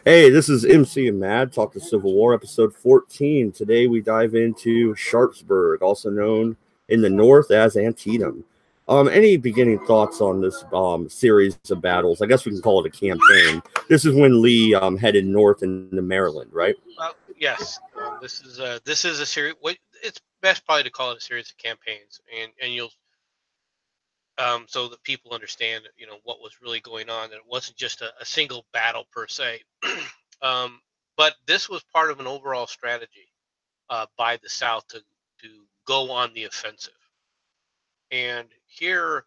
Hey, this is MC and Mad, Talk to Civil War, episode 14. Today we dive into Sharpsburg, also known in the north as Antietam. Any beginning thoughts on this series of battles? I guess we can call it a campaign. This is when Lee headed north into Maryland, right? Yes. This is a series. It's best probably to call it a series of campaigns, and you'll so that people understand, what was really going on. That it wasn't just a single battle per se, um, but this was part of an overall strategy by the South to go on the offensive. And here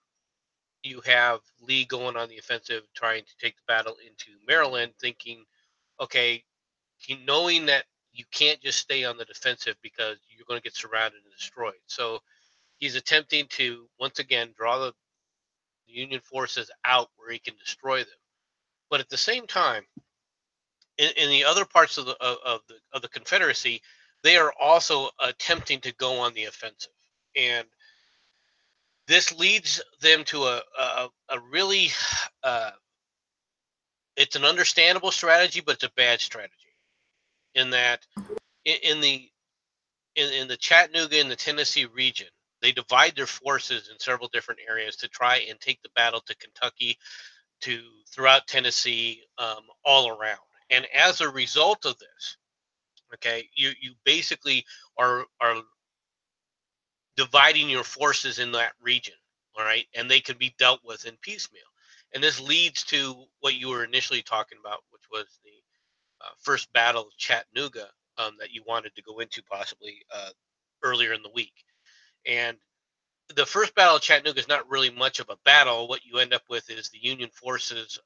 you have Lee going on the offensive, trying to take the battle into Maryland, thinking, okay, knowing that you can't just stay on the defensive because you're going to get surrounded and destroyed. So he's attempting to once again draw the Union forces out where he can destroy them. But at the same time, in the other parts of the Confederacy, they are also attempting to go on the offensive, and this leads them to a really it's an understandable strategy, but it's a bad strategy in that in the Chattanooga and the Tennessee region, they divide their forces in several different areas to try and take the battle to Kentucky, to throughout Tennessee, all around. And as a result of this, okay, you basically are dividing your forces in that region, all right, and they can be dealt with in piecemeal. And this leads to what you were initially talking about, which was the first battle of Chattanooga, that you wanted to go into possibly earlier in the week. And the first battle of Chattanooga is not really much of a battle. What you end up with is the Union forces.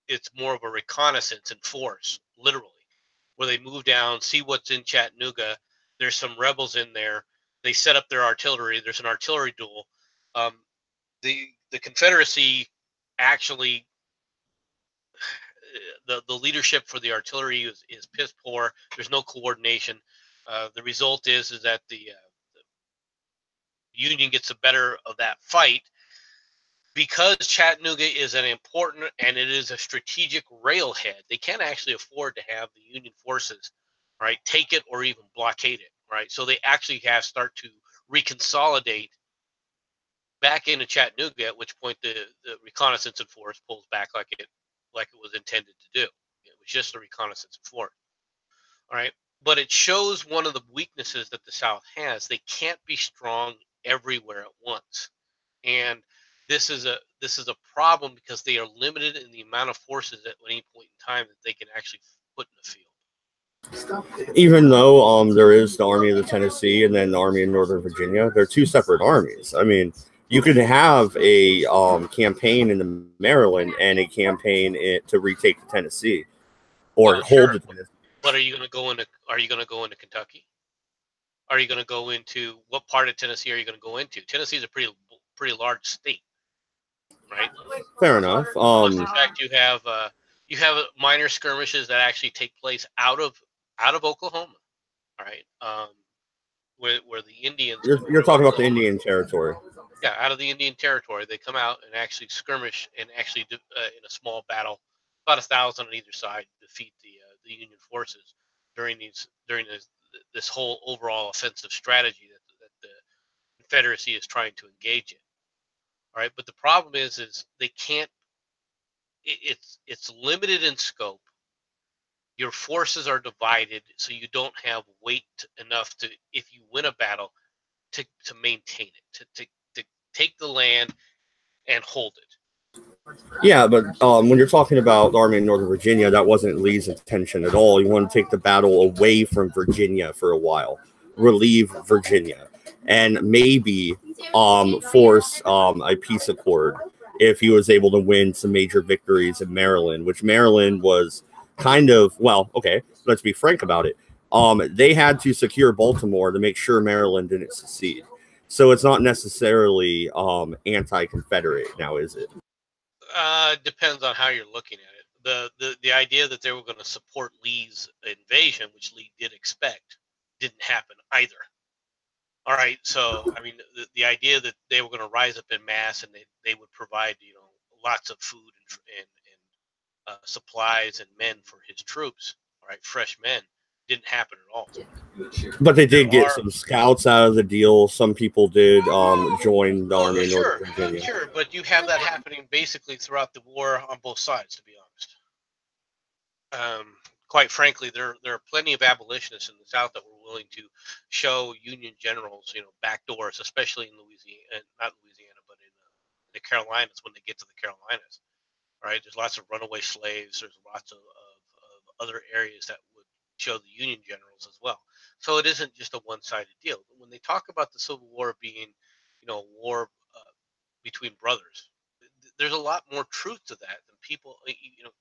It's more of a reconnaissance and force, literally, where they move down, see what's in Chattanooga. There's some rebels in there. They set up their artillery. There's an artillery duel. Um, the Confederacy actually, the leadership for the artillery is piss poor. There's no coordination. The result is that the Union gets the better of that fight because Chattanooga is an important and it is a strategic railhead. They can't actually afford to have the Union forces, right, take it or even blockade it, right? So they actually have start to reconsolidate back into Chattanooga. At which point the reconnaissance and force pulls back like it was intended to do. It was just a reconnaissance and force. All right. But it shows one of the weaknesses that the South has. They can't be strong everywhere at once. And this is a problem because they are limited in the amount of forces at any point in time that they can actually put in the field. Even though there is the Army of the Tennessee and then the Army of Northern Virginia, they're two separate armies. I mean, you could have a campaign in the Maryland and a campaign to retake the Tennessee or hold sure. the Tennessee. But are you going to go into Kentucky? Are you going to go into what part of Tennessee are you going to go into? Tennessee is a pretty large state, right? Fair enough. In fact, you have minor skirmishes that actually take place out of Oklahoma, all right? Where the Indians you're talking about the Indian Territory. Yeah, out of the Indian Territory, they come out and actually skirmish and actually in a small battle, about 1,000 on either side, defeat the Union forces during this whole overall offensive strategy that the Confederacy is trying to engage in. All right, but the problem is they can't. It's limited in scope. Your forces are divided, so you don't have weight enough to, if you win a battle, to maintain it, to take the land and hold it. Yeah, but when you're talking about the Army in Northern Virginia, that wasn't Lee's intention at all. He wanted to take the battle away from Virginia for a while, relieve Virginia, and maybe force a peace accord if he was able to win some major victories in Maryland, which Maryland was kind of, well, okay, let's be frank about it. They had to secure Baltimore to make sure Maryland didn't secede. So it's not necessarily anti-Confederate now, is it? Depends on how you're looking at it. The idea that they were going to support Lee's invasion, which Lee did expect, didn't happen either. All right, so I mean, the idea that they were going to rise up in mass and they would provide lots of food and supplies and men for his troops, all right, fresh men, didn't happen at all. But they did get some scouts out of the deal. Some people did join the Army in Northern Virginia. Sure, but you have that happening basically throughout the war on both sides, to be honest. Quite frankly, there are plenty of abolitionists in the South that were willing to show Union generals, back doors, especially in Louisiana, not Louisiana, but in the Carolinas when they get to the Carolinas. Right? There's lots of runaway slaves. There's lots of other areas that would show the Union generals as well. So it isn't just a one-sided deal. When they talk about the Civil War being, a war between brothers, there's a lot more truth to that than people,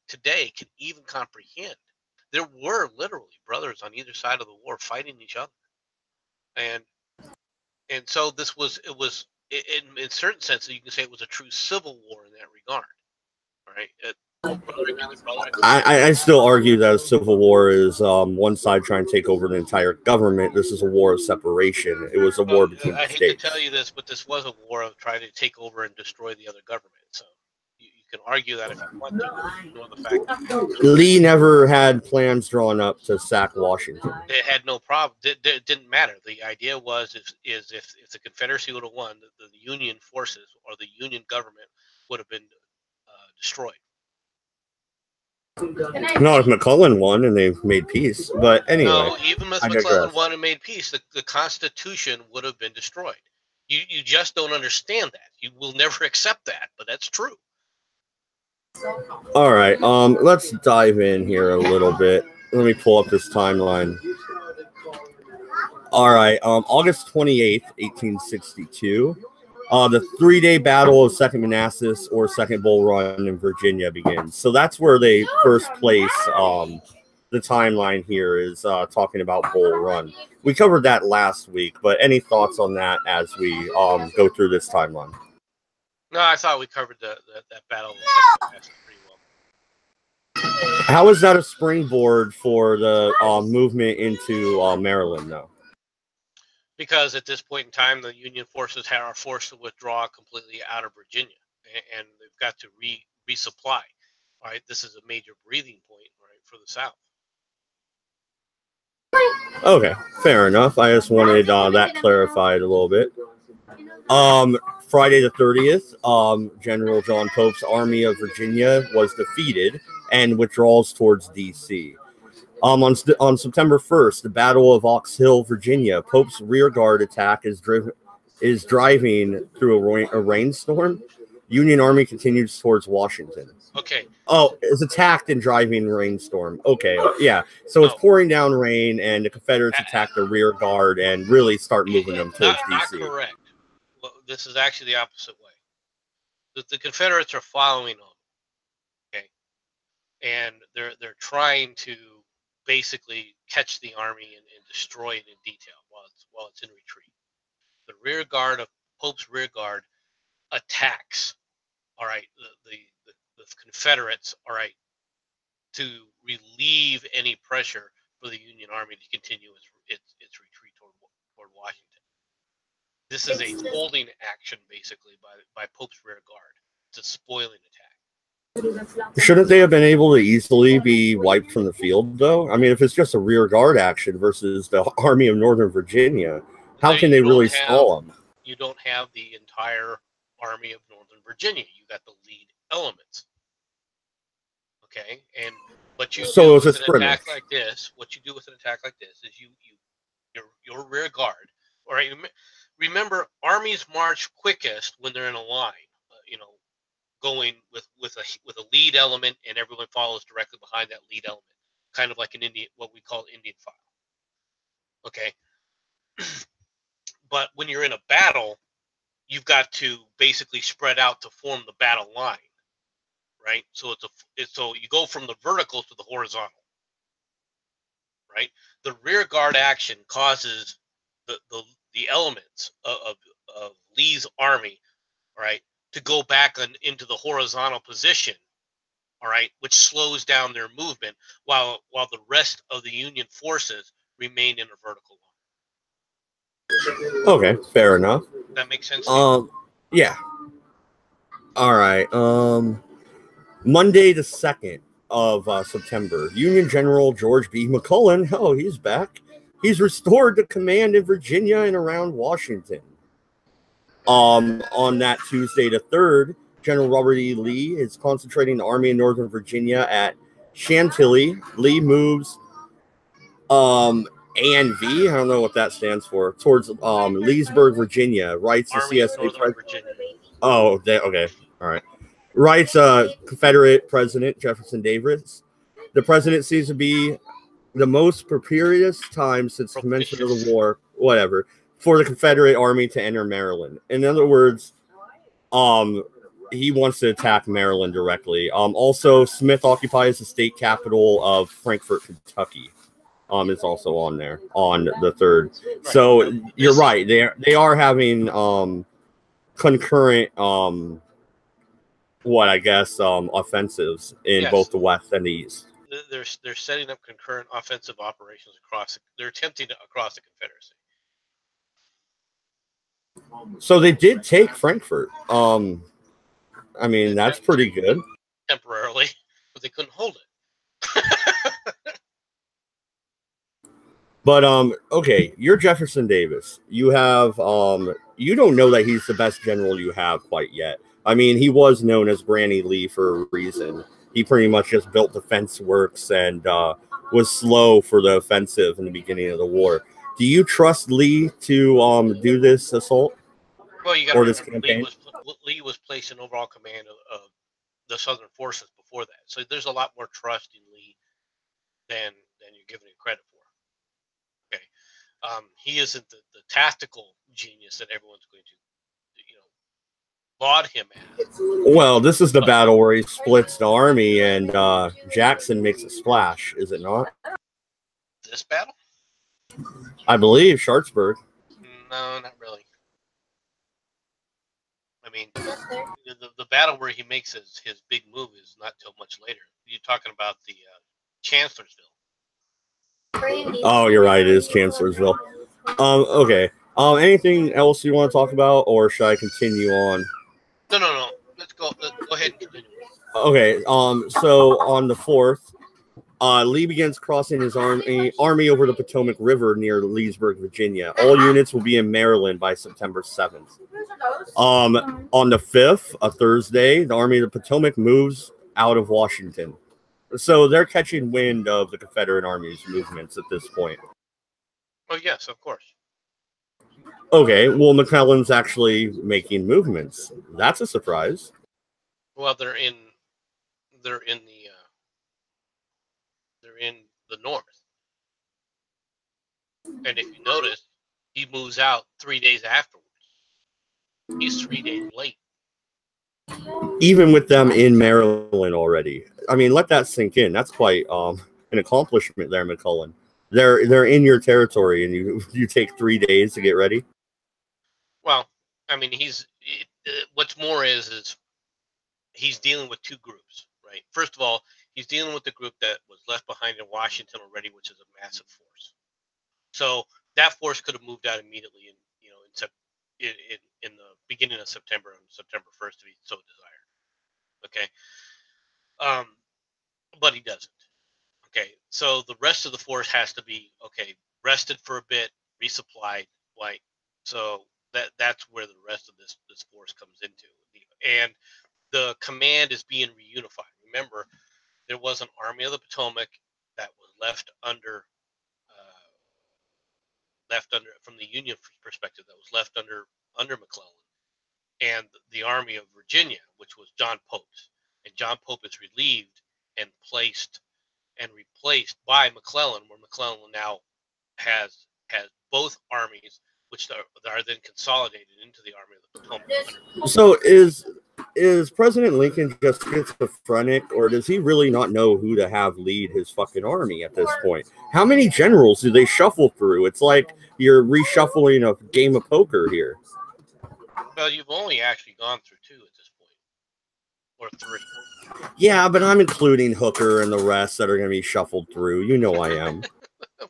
today can even comprehend. There were literally brothers on either side of the war fighting each other, and so it was in certain sense you can say it was a true civil war in that regard. Right. I still argue that a civil war is one side trying to take over the entire government. This is a war of separation. It was a war between the states. I hate to tell you this, but this was a war of trying to take over and destroy the other government. So you can argue that if you want to. Ignore the fact that Lee never had plans drawn up to sack Washington. It had no problem. It didn't matter. The idea was if the Confederacy would have won, the Union forces or the Union government would have been destroyed. No, if McClellan won and they made peace. But anyway. No, even if McClellan won and made peace, the Constitution would have been destroyed. You just don't understand that. You will never accept that, but that's true. All right. Let's dive in here a little bit. Let me pull up this timeline. All right. August 28th, 1862. The 3-day battle of Second Manassas or Second Bull Run in Virginia begins. So that's where they first place the timeline here is talking about Bull Run. We covered that last week, but any thoughts on that as we go through this timeline? No, I thought we covered that battle of Second Manassas pretty well. How is that a springboard for the movement into Maryland, though? Because at this point in time, the Union forces are forced to withdraw completely out of Virginia, and they've got to resupply. Right, this is a major breathing point, right, for the South. Okay, fair enough. I just wanted that clarified a little bit. Friday the 30th, General John Pope's Army of Virginia was defeated and withdraws towards D.C. On September 1st, the Battle of Ox Hill, Virginia, Pope's rearguard attack is driving through a rainstorm. Union Army continues towards Washington. Okay. Oh, it's attacked and driving rainstorm. Okay, yeah. So it's pouring down rain, and the Confederates attack the rear guard and really start moving them towards D.C. Not correct. Well, this is actually the opposite way. The Confederates are following them. Okay, and they're trying to basically catch the army and destroy it in detail while it's in retreat. The rear guard of Pope's rear guard attacks. All right, the Confederates. All right, to relieve any pressure for the Union Army to continue its retreat toward Washington. This is a holding action, basically, by Pope's rear guard. It's a spoiling attack. Shouldn't they have been able to easily be wiped from the field, though? I mean, if it's just a rear guard action versus the Army of Northern Virginia, how can they really stall them? You don't have the entire Army of Northern Virginia. You got the lead elements. Okay, and what you do with an attack like this, is your rear guard. All right, remember, armies march quickest when they're in a line. Going with a lead element, and everyone follows directly behind that lead element, kind of like an Indian, what we call Indian file. Okay, but when you're in a battle, you've got to basically spread out to form the battle line, right? So so you go from the vertical to the horizontal, right? The rear guard action causes the elements of Lee's army, right, to go back into the horizontal position, all right, which slows down their movement while the rest of the Union forces remain in a vertical line. Okay, fair enough. That makes sense. Yeah. All right. Monday the 2nd, of September, Union General George B. McClellan, oh, he's back. He's restored the command in Virginia and around Washington. On that Tuesday the 3rd, General Robert E. Lee is concentrating the army in Northern Virginia at Chantilly. Lee moves ANV, I don't know what that stands for, towards Leesburg, Virginia. Writes the Army of CSA Northern Virginia. Oh, okay, all right. Writes Confederate President Jefferson Davis. The president seems to be the most propitious time since the commencement of the war, whatever, for the Confederate Army to enter Maryland. In other words, he wants to attack Maryland directly. Also, Smith occupies the state capital of Frankfort, Kentucky. Is also on there on the 3rd. Right. So you're right. They are having concurrent offensives in both the West and the East. They're setting up concurrent offensive operations across. They're attempting to across the Confederacy. So they did take Frankfort. I mean, that's pretty good. Temporarily, but they couldn't hold it. But okay, you're Jefferson Davis. You have you don't know that he's the best general you have quite yet. I mean, he was known as Granny Lee for a reason. He pretty much just built defense works and was slow for the offensive in the beginning of the war. Do you trust Lee to do this assault? Well, you got to remember, Lee was placed in overall command of the Southern forces before that, so there's a lot more trust in Lee than you're giving him credit for. Okay, he isn't the tactical genius that everyone's going to, laud him as. Well, this is the battle where he splits the army and Jackson makes a splash, is it not? This battle? I believe Sharpsburg. No, not really. I mean, the battle where he makes his big move is not till much later. You're talking about the Chancellorsville. Oh, you're right. It is Chancellorsville. Okay. Anything else you want to talk about, or should I continue on? No. Let's go ahead and continue. Okay. So on the 4th, Lee begins crossing his army over the Potomac River near Leesburg, Virginia. All units will be in Maryland by September 7th. On the 5th, a Thursday, the Army of the Potomac moves out of Washington. So they're catching wind of the Confederate Army's movements at this point. Oh, yes, of course. Okay, well, McClellan's actually making movements. That's a surprise. Well, they're in the north. And if you notice, he moves out 3 days afterwards. He's 3 days late. Even with them in Maryland already. I mean, let that sink in. That's quite an accomplishment there, McClellan. They're in your territory, and you take 3 days to get ready. Well, I mean, what's more is he's dealing with two groups, right? First of all, he's dealing with the group that was left behind in Washington already, which is a massive force. So that force could have moved out immediately in the beginning of September, on September 1st, if he so desired. Okay. But he doesn't. Okay. So the rest of the force has to be, rested for a bit, resupplied, like, so that's where the rest of this force comes into. And the command is being reunified. Remember, there was an Army of the Potomac that was left under from the Union perspective, that was left under McClellan, and the Army of Virginia, which was John Pope's, and John Pope is relieved and replaced by McClellan, where McClellan now has both armies, which are then consolidated into the Army of the Potomac. So is President Lincoln just schizophrenic, or does he really not know who to have lead his fucking army at this point? How many generals do they shuffle through? It's like you're reshuffling a game of poker here. Well, you've only actually gone through 2 at this point, or 3. Yeah, but I'm including Hooker and the rest that are going to be shuffled through. You know I am.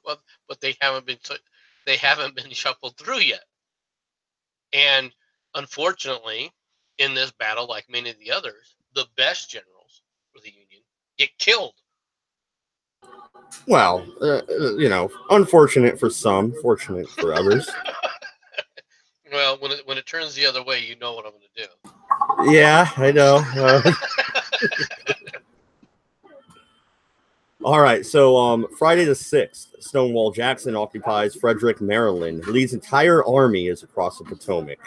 Well, but they haven't been shuffled through yet. And unfortunately, in this battle, like many of the others, the best generals for the Union get killed. Well, unfortunate for some, fortunate for others. Well, when it turns the other way, you know what I'm going to do. Yeah, I know. All right, so Friday the 6th, Stonewall Jackson occupies Frederick, Maryland. Lee's entire army is across the Potomac.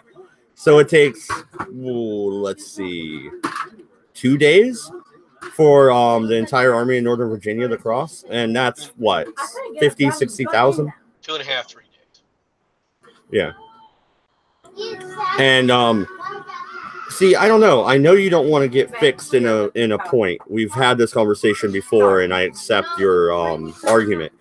So it takes, let's see, 2 days for the entire army in Northern Virginia to cross. And that's what, 50, 60,000? 2.5, 3 days. Yeah. And see, I don't know. I know you don't want to get fixed in a point. We've had this conversation before, and I accept your argument.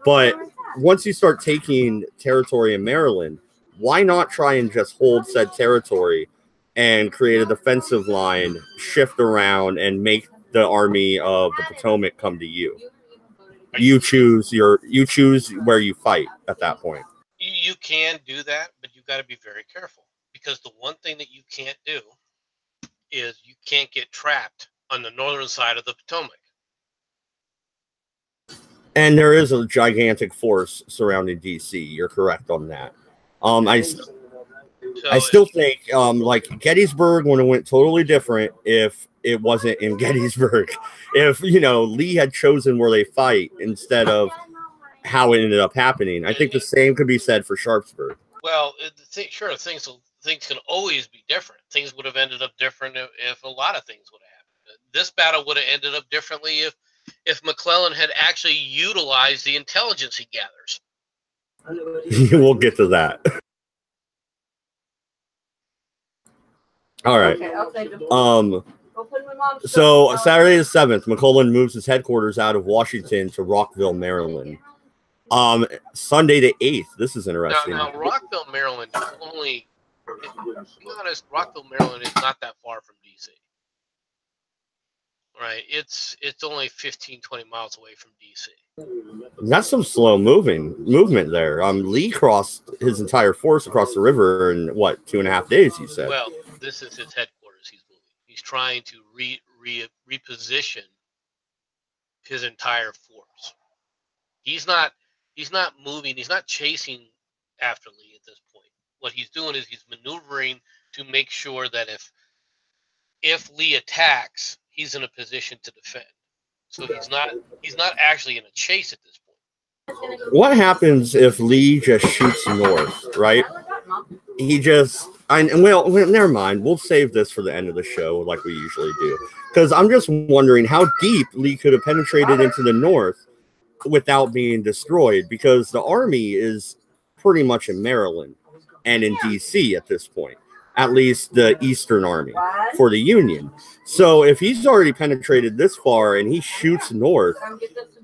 But once you start taking territory in Maryland, why not try and just hold said territory and create a defensive line, shift around, and make the army of the Potomac come to you? You choose where you fight at that point. You can do that, but you got to be very careful, because the one thing that you can't do is you can't get trapped on the northern side of the Potomac. And there is a gigantic force surrounding DC. You're correct on that. I still think like Gettysburg would have went totally different if it wasn't in Gettysburg. If Lee had chosen where they fight instead of how it ended up happening. I think the same could be said for Sharpsburg. Well, sure, things can always be different. Things would have ended up different if a lot of things would have happened. This battle would have ended up differently if McClellan had actually utilized the intelligence he gathers. We'll get to that. All right. So Saturday the 7th, McClellan moves his headquarters out of Washington to Rockville, Maryland. Sunday the 8th. This is interesting. Now Rockville, Maryland is only, to be honest, Rockville, Maryland is not that far from DC. Right? It's only 15, 20 miles away from DC. That's some slow movement there. Lee crossed his entire force across the river in what, 2.5 days, you said? Well, this is his headquarters he's moving. He's trying to reposition his entire force. He's not moving, he's not chasing after Lee at this point. What he's doing is he's maneuvering to make sure that if Lee attacks, he's in a position to defend. So he's not actually in a chase at this point. What happens if Lee just shoots north, right? Well, never mind. We'll save this for the end of the show like we usually do. Because I'm just wondering how deep Lee could have penetrated into the north without being destroyed, because the army is pretty much in Maryland and in DC at this point, at least the Eastern Army for the Union. So if he's already penetrated this far and he shoots north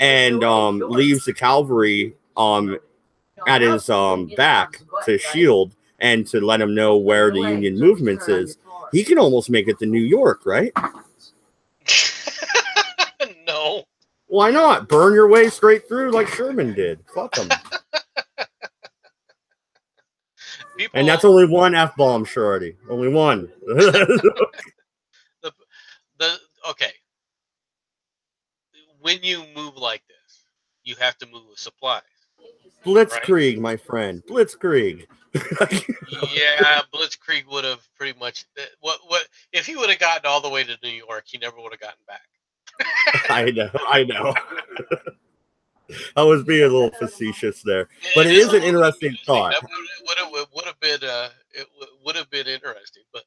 and leaves the cavalry at his back to shield and to let him know where the Union movements is, he can almost make it to New York, right? No. Why not? Burn your way straight through like Sherman did. Fuck him. And that's only one F-bomb, Shorty. Only one. Okay. When you move like this, you have to move with supplies. Blitzkrieg, right? My friend. Blitzkrieg. Yeah, Blitzkrieg would have pretty much... What if he would have gotten all the way to New York, he never would have gotten back. I know. I was being a little facetious there, but it is an interesting thought. That would have been interesting, but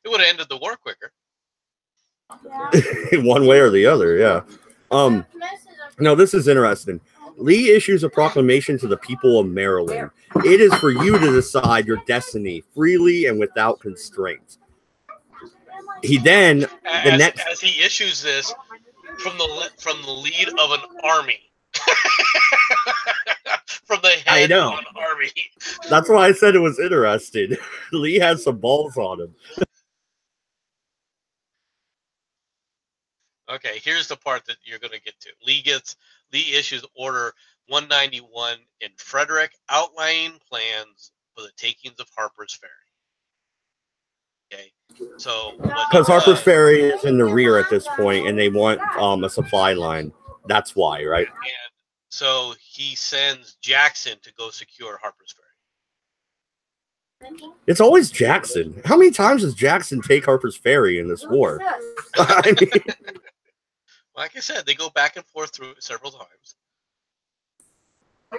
it would have ended the war quicker. One way or the other, yeah. No, this is interesting. Lee issues a proclamation to the people of Maryland. It is for you to decide your destiny freely and without constraints. He then as he issues this from the lead of an army. From the head of an army. That's why I said it was interesting. Lee has some balls on him. Okay, here's the part that you're going to get to. Lee issues Order 191 in Frederick, outlining plans for the takings of Harper's Ferry. Okay, so because Harper's Ferry is in the rear at this point, and they want a supply line. That's why, right? And so he sends Jackson to go secure Harper's Ferry. It's always Jackson. How many times does Jackson take Harper's Ferry in this war? I mean, like I said, they go back and forth through it several times.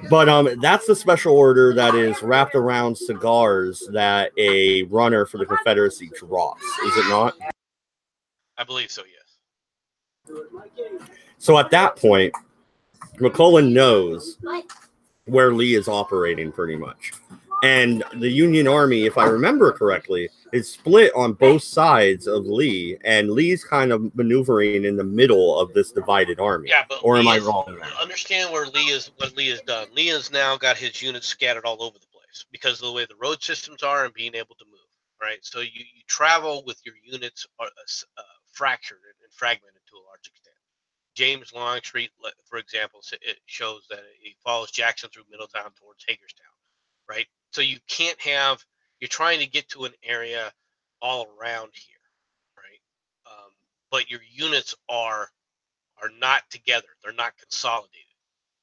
But that's the special order that is wrapped around cigars that a runner for the Confederacy drops, is it not? I believe so, yes. So at that point, McClellan knows where Lee is operating pretty much. And the Union Army, if I remember correctly, is split on both sides of Lee, and Lee's kind of maneuvering in the middle of this divided army. Yeah, but or am I wrong? Understand where Lee is, what Lee has done. Lee has now got his units scattered all over the place because of the way the road systems are and being able to move, right? So you travel with your units fractured and fragmented to a large extent. James Longstreet, for example, it shows that he follows Jackson through Middletown towards Hagerstown, right? So you can't have, you're trying to get to an area all around here, right? But your units are not together. They're not consolidated,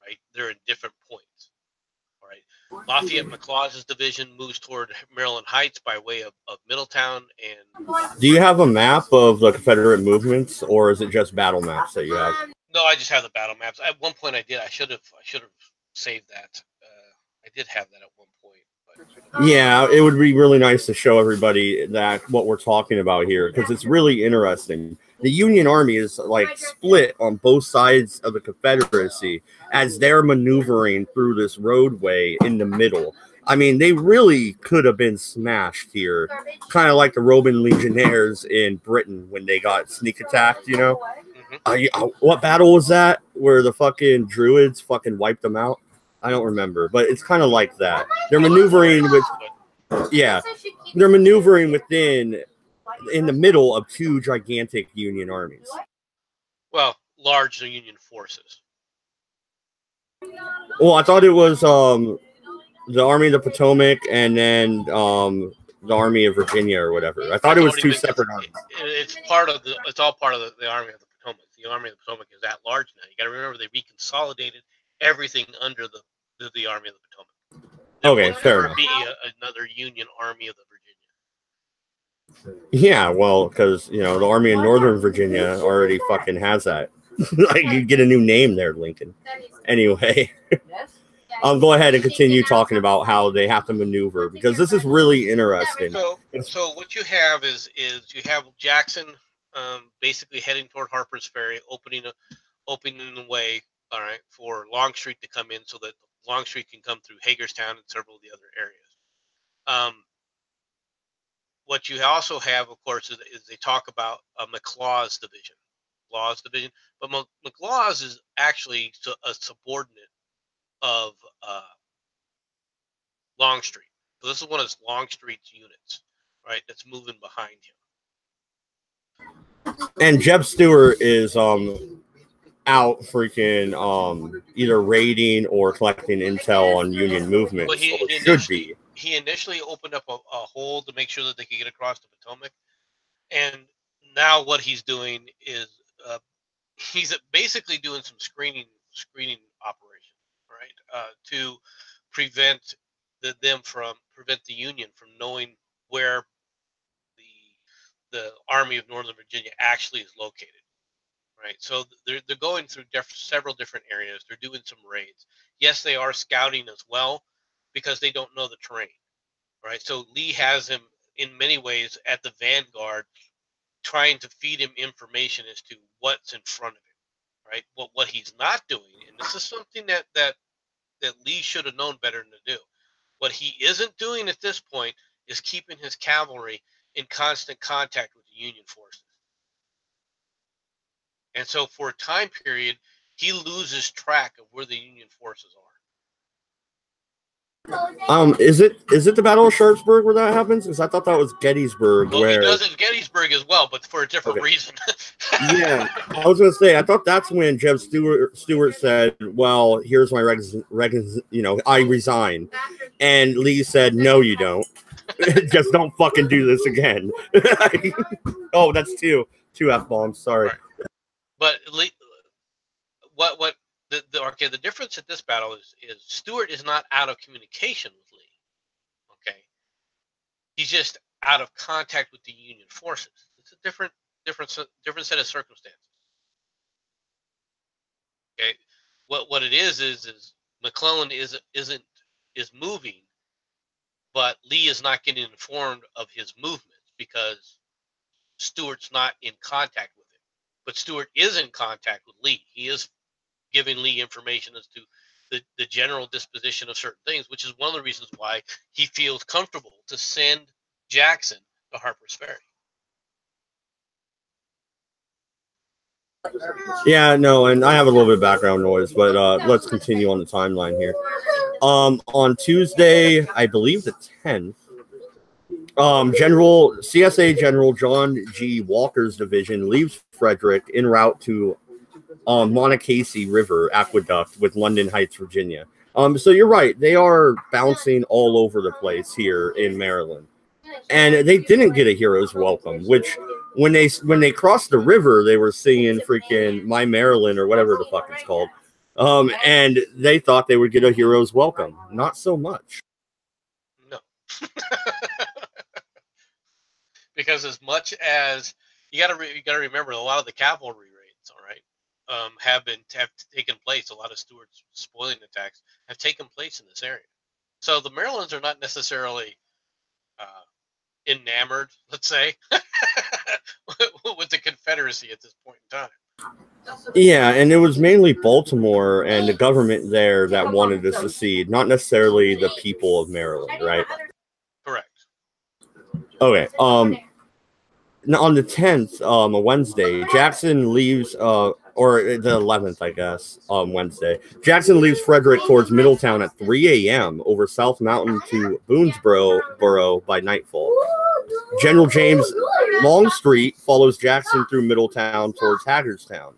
right? They're in different points, all right? Lafayette McLaws's division moves toward Maryland Heights by way of Middletown. And do you have a map of the Confederate movements, or is it just battle maps that you have? No, I just have the battle maps. At one point I did. I should have saved that. I did have that at one point. Yeah, it would be really nice to show everybody that what we're talking about here, because it's really interesting. The Union Army is like split on both sides of the Confederacy as they're maneuvering through this roadway in the middle. I mean, they really could have been smashed here, kind of like the Roman legionnaires in Britain when they got sneak attacked, you know? What battle was that where the fucking Druids fucking wiped them out? I don't remember, but it's kind of like that. They're maneuvering with, yeah, they're maneuvering in the middle of two gigantic Union armies. Well, large Union forces. Well, I thought it was the Army of the Potomac and then the Army of Virginia or whatever. I thought it was two separate armies. It's all part of the Army of the Potomac. The Army of the Potomac is that large now. You got to remember they reconsolidated everything under the Army of the Potomac. There okay, fair enough. Be another Union Army of the Virginia. Yeah, well, because the Army of Northern Virginia already fucking has that. Like you get a new name there, Lincoln. Anyway, go ahead and continue talking about how they have to maneuver because this is really interesting. So what you have is you have Jackson basically heading toward Harper's Ferry, opening the way, all right, for Longstreet to come in so that Longstreet can come through Hagerstown and several of the other areas. What you also have, of course, is they talk about McLaws's division. But McLaws's is actually a subordinate of Longstreet. So this is one of Longstreet's units, right, that's moving behind him. And Jeb Stuart is out freaking either raiding or collecting intel on Union movement. Well, he initially opened up a hole to make sure that they could get across the Potomac, and now what he's doing is he's basically doing some screening operation, right, to prevent the Union from knowing where the Army of Northern Virginia actually is located. Right, so they're going through several different areas. They're doing some raids. Yes, they are scouting as well because they don't know the terrain. Right, so Lee has him in many ways at the vanguard, trying to feed him information as to what's in front of him. Right, what he's not doing, and this is something that Lee should have known better than to do. What he isn't doing at this point is keeping his cavalry in constant contact with the Union forces. And so for a time period, he loses track of where the Union forces are. Is it the Battle of Sharpsburg where that happens? Because I thought that was Gettysburg. Well, he does it at Gettysburg as well, but for a different reason. Yeah, I was going to say, I thought that's when Jeb Stuart said, well, here's my I resign. And Lee said, no, you don't. Just don't fucking do this again. Oh, that's two F-bombs. Sorry. Right. But the difference at this battle is Stuart is not out of communication with Lee. Okay, he's just out of contact with the Union forces. It's a different set of circumstances. Okay, what it is McClellan is moving, but Lee is not getting informed of his movements because Stuart's not in contact with him. But Stuart is in contact with Lee. He is giving Lee information as to the general disposition of certain things, which is one of the reasons why he feels comfortable to send Jackson to Harper's Ferry. Yeah, no, and I have a little bit of background noise, but let's continue on the timeline here. On Tuesday, I believe the 10th, CSA General John G. Walker's division leaves Frederick en route to Monocacy River Aqueduct with London Heights, Virginia. So you're right, they are bouncing all over the place here in Maryland, and they didn't get a hero's welcome, which when they crossed the river, they were singing freaking My Maryland or whatever the fuck it's called. And they thought they would get a hero's welcome. Not so much. No. Because as much as you got to remember, a lot of the cavalry raids, all right, have taken place. A lot of Stuart's spoiling attacks have taken place in this area. So the Marylands are not necessarily enamored, let's say, with the Confederacy at this point in time. Yeah, and it was mainly Baltimore and the government there that wanted to secede, not necessarily the people of Maryland, right? Correct. Okay. Now on the 10th, a Wednesday, Jackson leaves, or the 11th, I guess, Wednesday. Jackson leaves Frederick towards Middletown at 3 a.m. over South Mountain to Boonesboro by nightfall. General James Longstreet follows Jackson through Middletown towards Hagerstown.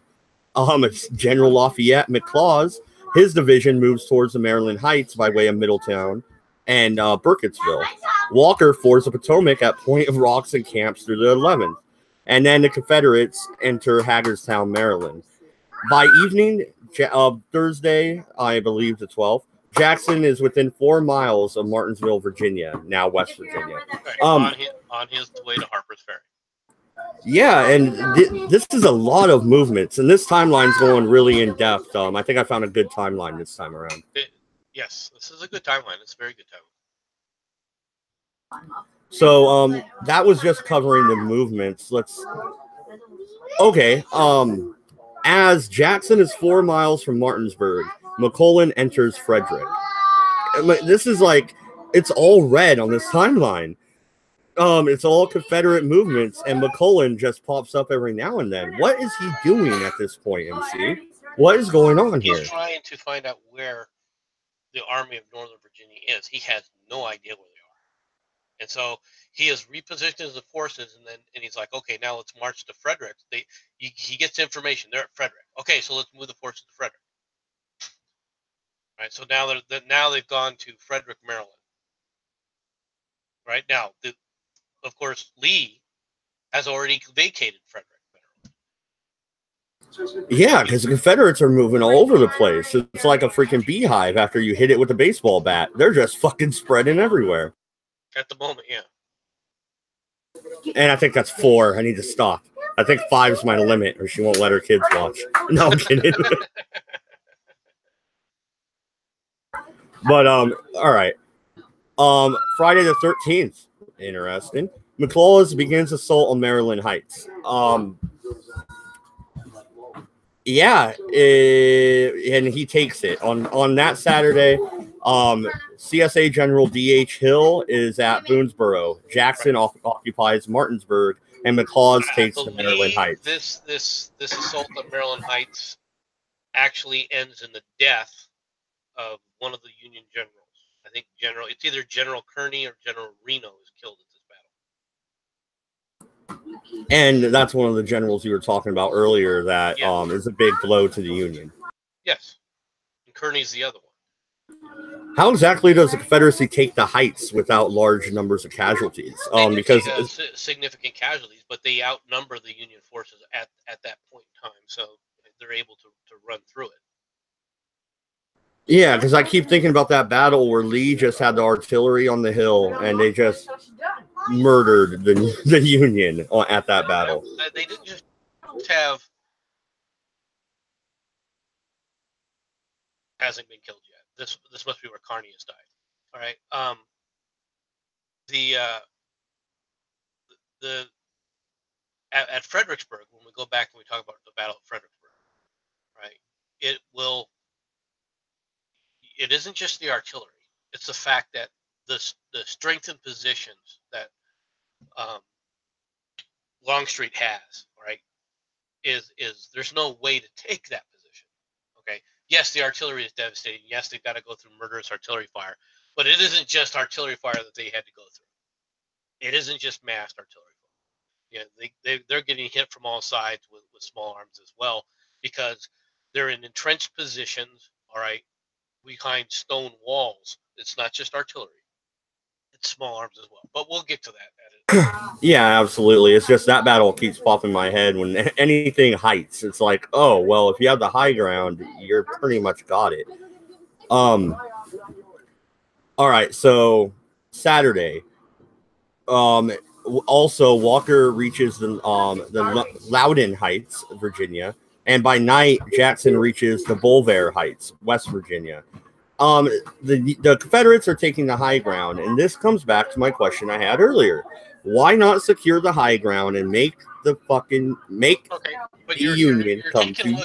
General Lafayette McLaws, his division moves towards the Maryland Heights by way of Middletown and Burkittsville. Walker fords the Potomac at Point of Rocks and camps through the 11th. And then the Confederates enter Hagerstown, Maryland. By evening, Thursday, I believe the 12th, Jackson is within 4 miles of Martinsville, Virginia, now West Virginia. On his way to Harper's Ferry. Yeah, and this is a lot of movements, and this timeline's going really in depth. I think I found a good timeline this time around. Yes, this is a good timeline. It's a very good timeline. So that was just covering the movements. As Jackson is 4 miles from Martinsburg, McClellan enters Frederick. This is like, it's all red on this timeline. It's all Confederate movements, and McClellan just pops up every now and then. What is he doing at this point, MC? What is going on here? He's trying to find out where the Army of Northern Virginia is. He has no idea where they are. And so he has repositioned his forces, and he's like, okay, now let's march to Frederick. He gets information. They're at Frederick. Okay, so let's move the forces to Frederick. Right, so now they've gone to Frederick, Maryland. Right now, of course, Lee has already vacated Frederick, Maryland. Yeah, because the Confederates are moving all over the place. It's like a freaking beehive after you hit it with a baseball bat. They're just fucking spreading everywhere. At the moment, yeah. And I think that's 4. I need to stop. I think 5 is my limit, or she won't let her kids watch. No, I'm kidding. But, all right. Friday the 13th. Interesting. McLaws begins assault on Maryland Heights. Yeah, and he takes it. On that Saturday, CSA General D.H. Hill is at Boonesboro. Jackson occupies Martinsburg, and McLaws takes the Maryland Heights. This assault on Maryland Heights actually ends in the death of one of the Union generals. I think it's either General Kearney or General Reno is killed at this battle. And that's one of the generals you were talking about earlier that is a big blow to the Union. Yes. And Kearney's the other one. How exactly does the Confederacy take the Heights without large numbers of casualties? Because significant casualties, but they outnumber the Union forces at that point in time, so they're able to run through it. Yeah, because I keep thinking about that battle where Lee just had the artillery on the hill and they just murdered the Union at that battle. They didn't just have hasn't been killed yet. This must be where Carney has died. All right. At Fredericksburg, when we go back and we talk about the Battle of Fredericksburg, right? It isn't just the artillery. It's the fact that the strengthened positions that Longstreet has, right? Is there's no way to take that position. Okay. Yes, the artillery is devastating. Yes, they've got to go through murderous artillery fire, but it isn't just artillery fire that they had to go through. It isn't just massed artillery fire. Yeah, they're getting hit from all sides with small arms as well, because they're in entrenched positions, all right, behind stone walls. It's not just artillery. It's small arms as well. But we'll get to that. Yeah, absolutely. It's just that battle keeps popping in my head when anything Heights. It's like, oh, well, if you have the high ground, you're pretty much got it. All right, so Saturday. Also, Walker reaches the Loudon Heights, Virginia, and by night, Jackson reaches the Belvoir Heights, West Virginia. The Confederates are taking the high ground, and this comes back to my question I had earlier. Why not secure the high ground and make the Union come to you?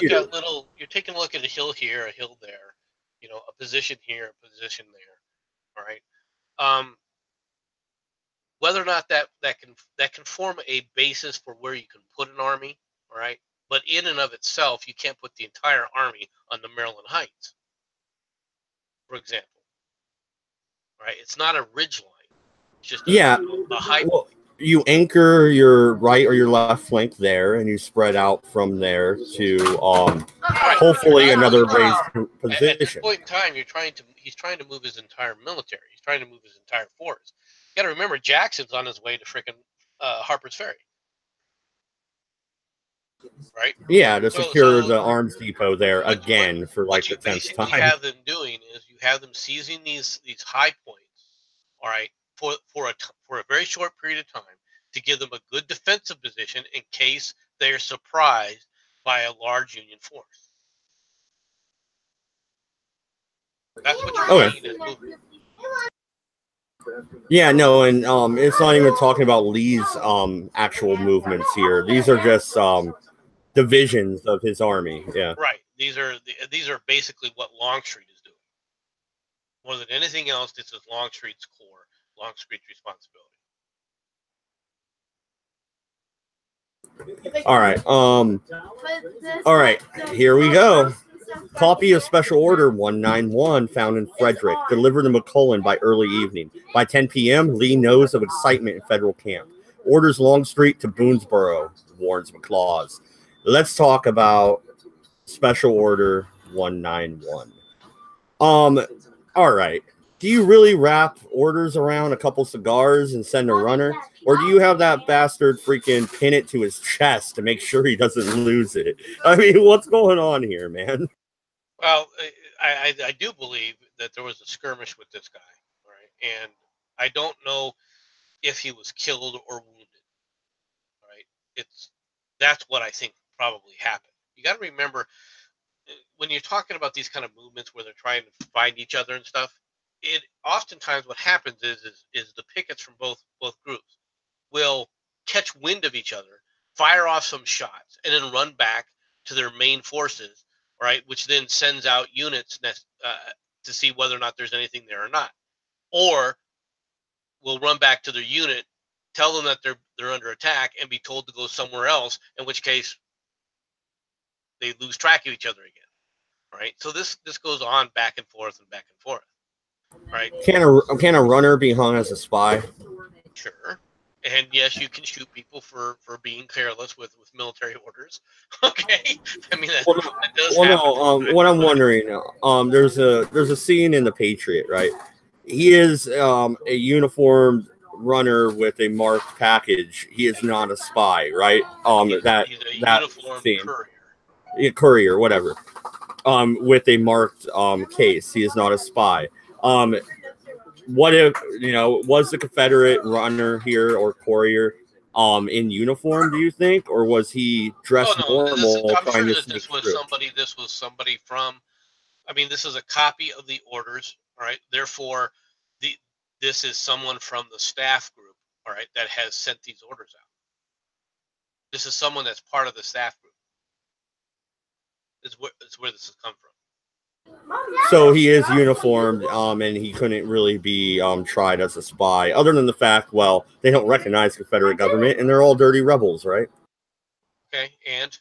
You're taking a look at a hill here, a hill there, a position here, a position there. All right. Whether or not that can form a basis for where you can put an army, all right. But in and of itself, you can't put the entire army on the Maryland Heights, for example. Right? It's not a ridge line. It's just a high point. You anchor your right or your left flank there, and you spread out from there to hopefully another raised position. At this point in time, he's trying to move his entire military. He's trying to move his entire force. You got to remember, Jackson's on his way to frickin' Harper's Ferry. Right? Yeah, to secure the arms depot there again for like the 10th time. What you have them doing is you have them seizing these high points, all right, for a very short period of time to give them a good defensive position in case they are surprised by a large Union force. That's what you're seeing as movement. Yeah, no, and it's not even talking about Lee's actual movements here. These are just divisions of his army. Yeah, right. These are basically what Longstreet is doing. More than anything else, this is Longstreet's core, Longstreet's responsibility. All right, here we go. Copy of Special Order 191 found in Frederick, delivered to McClellan by early evening. By 10 p.m., Lee knows of excitement in federal camp. Orders Longstreet to Boonesboro, warns McLaws. Let's talk about Special Order 191. All right. Do you really wrap orders around a couple cigars and send a runner? Or do you have that bastard freaking pin it to his chest to make sure he doesn't lose it? I mean, what's going on here, man? Well, I do believe that there was a skirmish with this guy, right? And I don't know if he was killed or wounded, right? That's what I think probably happened. You got to remember, when you're talking about these kind of movements where they're trying to find each other and stuff, it oftentimes what happens is the pickets from both groups will catch wind of each other, fire off some shots, and then run back to their main forces, right? Which then sends out units to see whether or not there's anything there or not. Or will run back to their unit, tell them that they're under attack, and be told to go somewhere else, in which case they lose track of each other again. Right? So this goes on back and forth and back and forth. Right? Can a runner be hung as a spy? Sure. And yes, you can shoot people for being careless with military orders. Okay, I mean that does happen. No, what I'm wondering, there's a scene in The Patriot, right? He is a uniformed runner with a marked package. He is not a spy, right? He's a uniformed scene, courier. Courier, whatever. With a marked case, he is not a spy. What if, was the Confederate runner here or courier in uniform, do you think, or was he dressed normal? I'm sure that this was somebody from. I mean, this is a copy of the orders. All right, therefore, this is someone from the staff group. All right, that has sent these orders out. This is someone that's part of the staff group. It's where this has come from. So he is uniformed, and he couldn't really be tried as a spy, other than the fact, well, they don't recognize Confederate government, and they're all dirty rebels, right? Okay, and?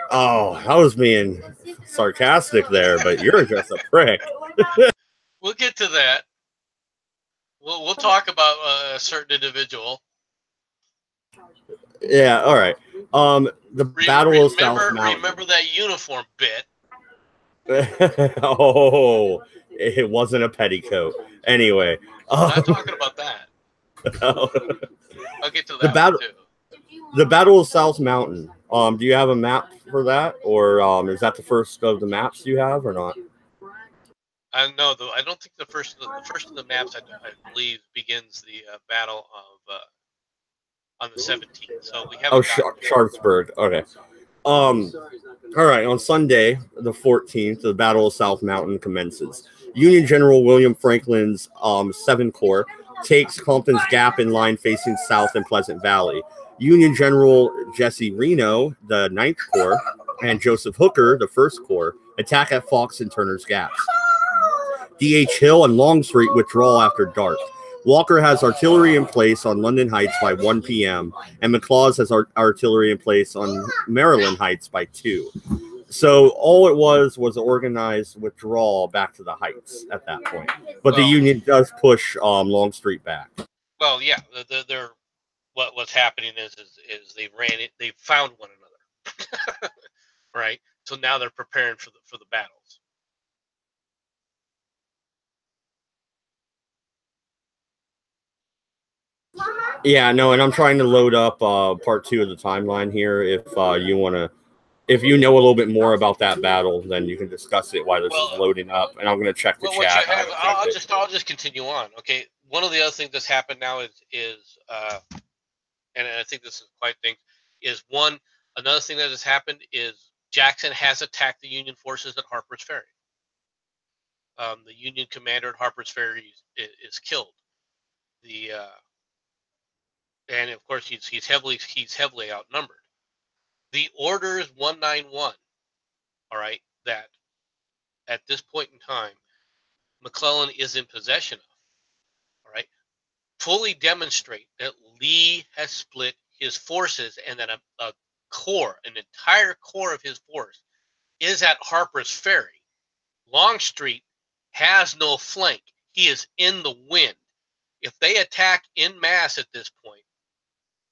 Oh, I was being sarcastic there, but you're just a prick. We'll get to that. We'll talk about a certain individual. Yeah, all right. The Battle of South Mountain. Remember that uniform bit. Oh, it wasn't a petticoat. Anyway, I'm not talking about that. I'll get to that too. The Battle of South Mountain. Do you have a map for that, or is that the first of the maps you have, or not? No, I don't think the first of the maps I believe begins the battle of on the 17th. So we have. Sharpsburg. Okay. All right. On Sunday, the 14th, the Battle of South Mountain commences. Union General William Franklin's 7th Corps takes Compton's Gap in line facing south in Pleasant Valley. Union General Jesse Reno, the 9th Corps, and Joseph Hooker, the 1st Corps, attack at Fox and Turner's Gaps. D.H. Hill and Longstreet withdraw after dark. Walker has artillery in place on London Heights by 1 p.m., and McLaws has artillery in place on Maryland Heights by 2. So all it was an organized withdrawal back to the Heights at that point. But the Union does push Longstreet back. Well, yeah, they're what's happening is they found one another, right? So now they're preparing for the battles. Yeah, no, and I'm trying to load up part 2 of the timeline here. If you know a little bit more about that battle, then you can discuss it while this is loading up. And I'm going to check the chat. I'll just continue on. Okay, one of the other things that's happened now is and I think this is quite a thing, is another thing that has happened is Jackson has attacked the Union forces at Harper's Ferry. The Union commander at Harper's Ferry is killed. And of course he's heavily outnumbered. The Orders 191, all right, that at this point in time McClellan is in possession of, all right, fully demonstrate that Lee has split his forces and that an entire corps of his force is at Harper's Ferry. Longstreet has no flank. He is in the wind. If they attack en masse at this point,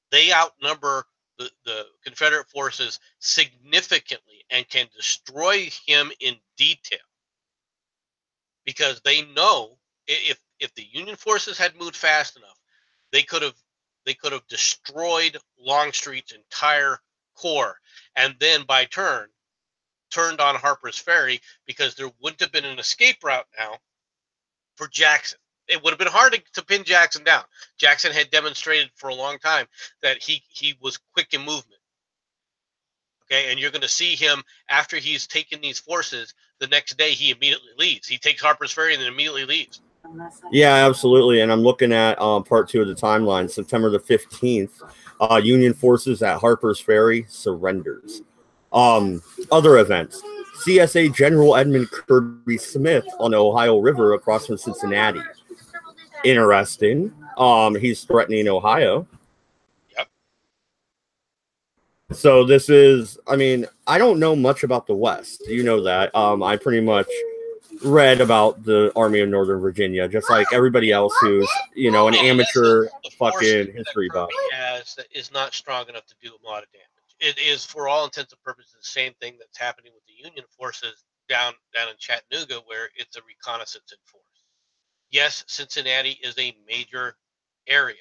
they outnumber the Confederate forces significantly and can destroy him in detail. Because they know if the Union forces had moved fast enough, they could have destroyed Longstreet's entire corps, and then by turned on Harper's Ferry, because there wouldn't have been an escape route now for Jackson. It would have been hard to pin Jackson down. Jackson had demonstrated for a long time that he was quick in movement. Okay, and you're going to see him after he's taken these forces. The next day, he immediately leaves. He takes Harper's Ferry and then immediately leaves. Yeah, absolutely. And I'm looking at part 2 of the timeline. September the 15th, Union forces at Harper's Ferry surrenders. Other events. CSA General Edmund Kirby Smith on the Ohio River across from Cincinnati. Interesting. He's threatening Ohio. Yep. So this is, I mean, I don't know much about the West. You know that. I pretty much read about the Army of Northern Virginia, just like everybody else who's, you know, an amateur fucking history buff. Is not strong enough to do a lot of damage. It is, for all intents and purposes, the same thing that's happening with the Union forces down in Chattanooga, where it's a reconnaissance in force. Yes, Cincinnati is a major area,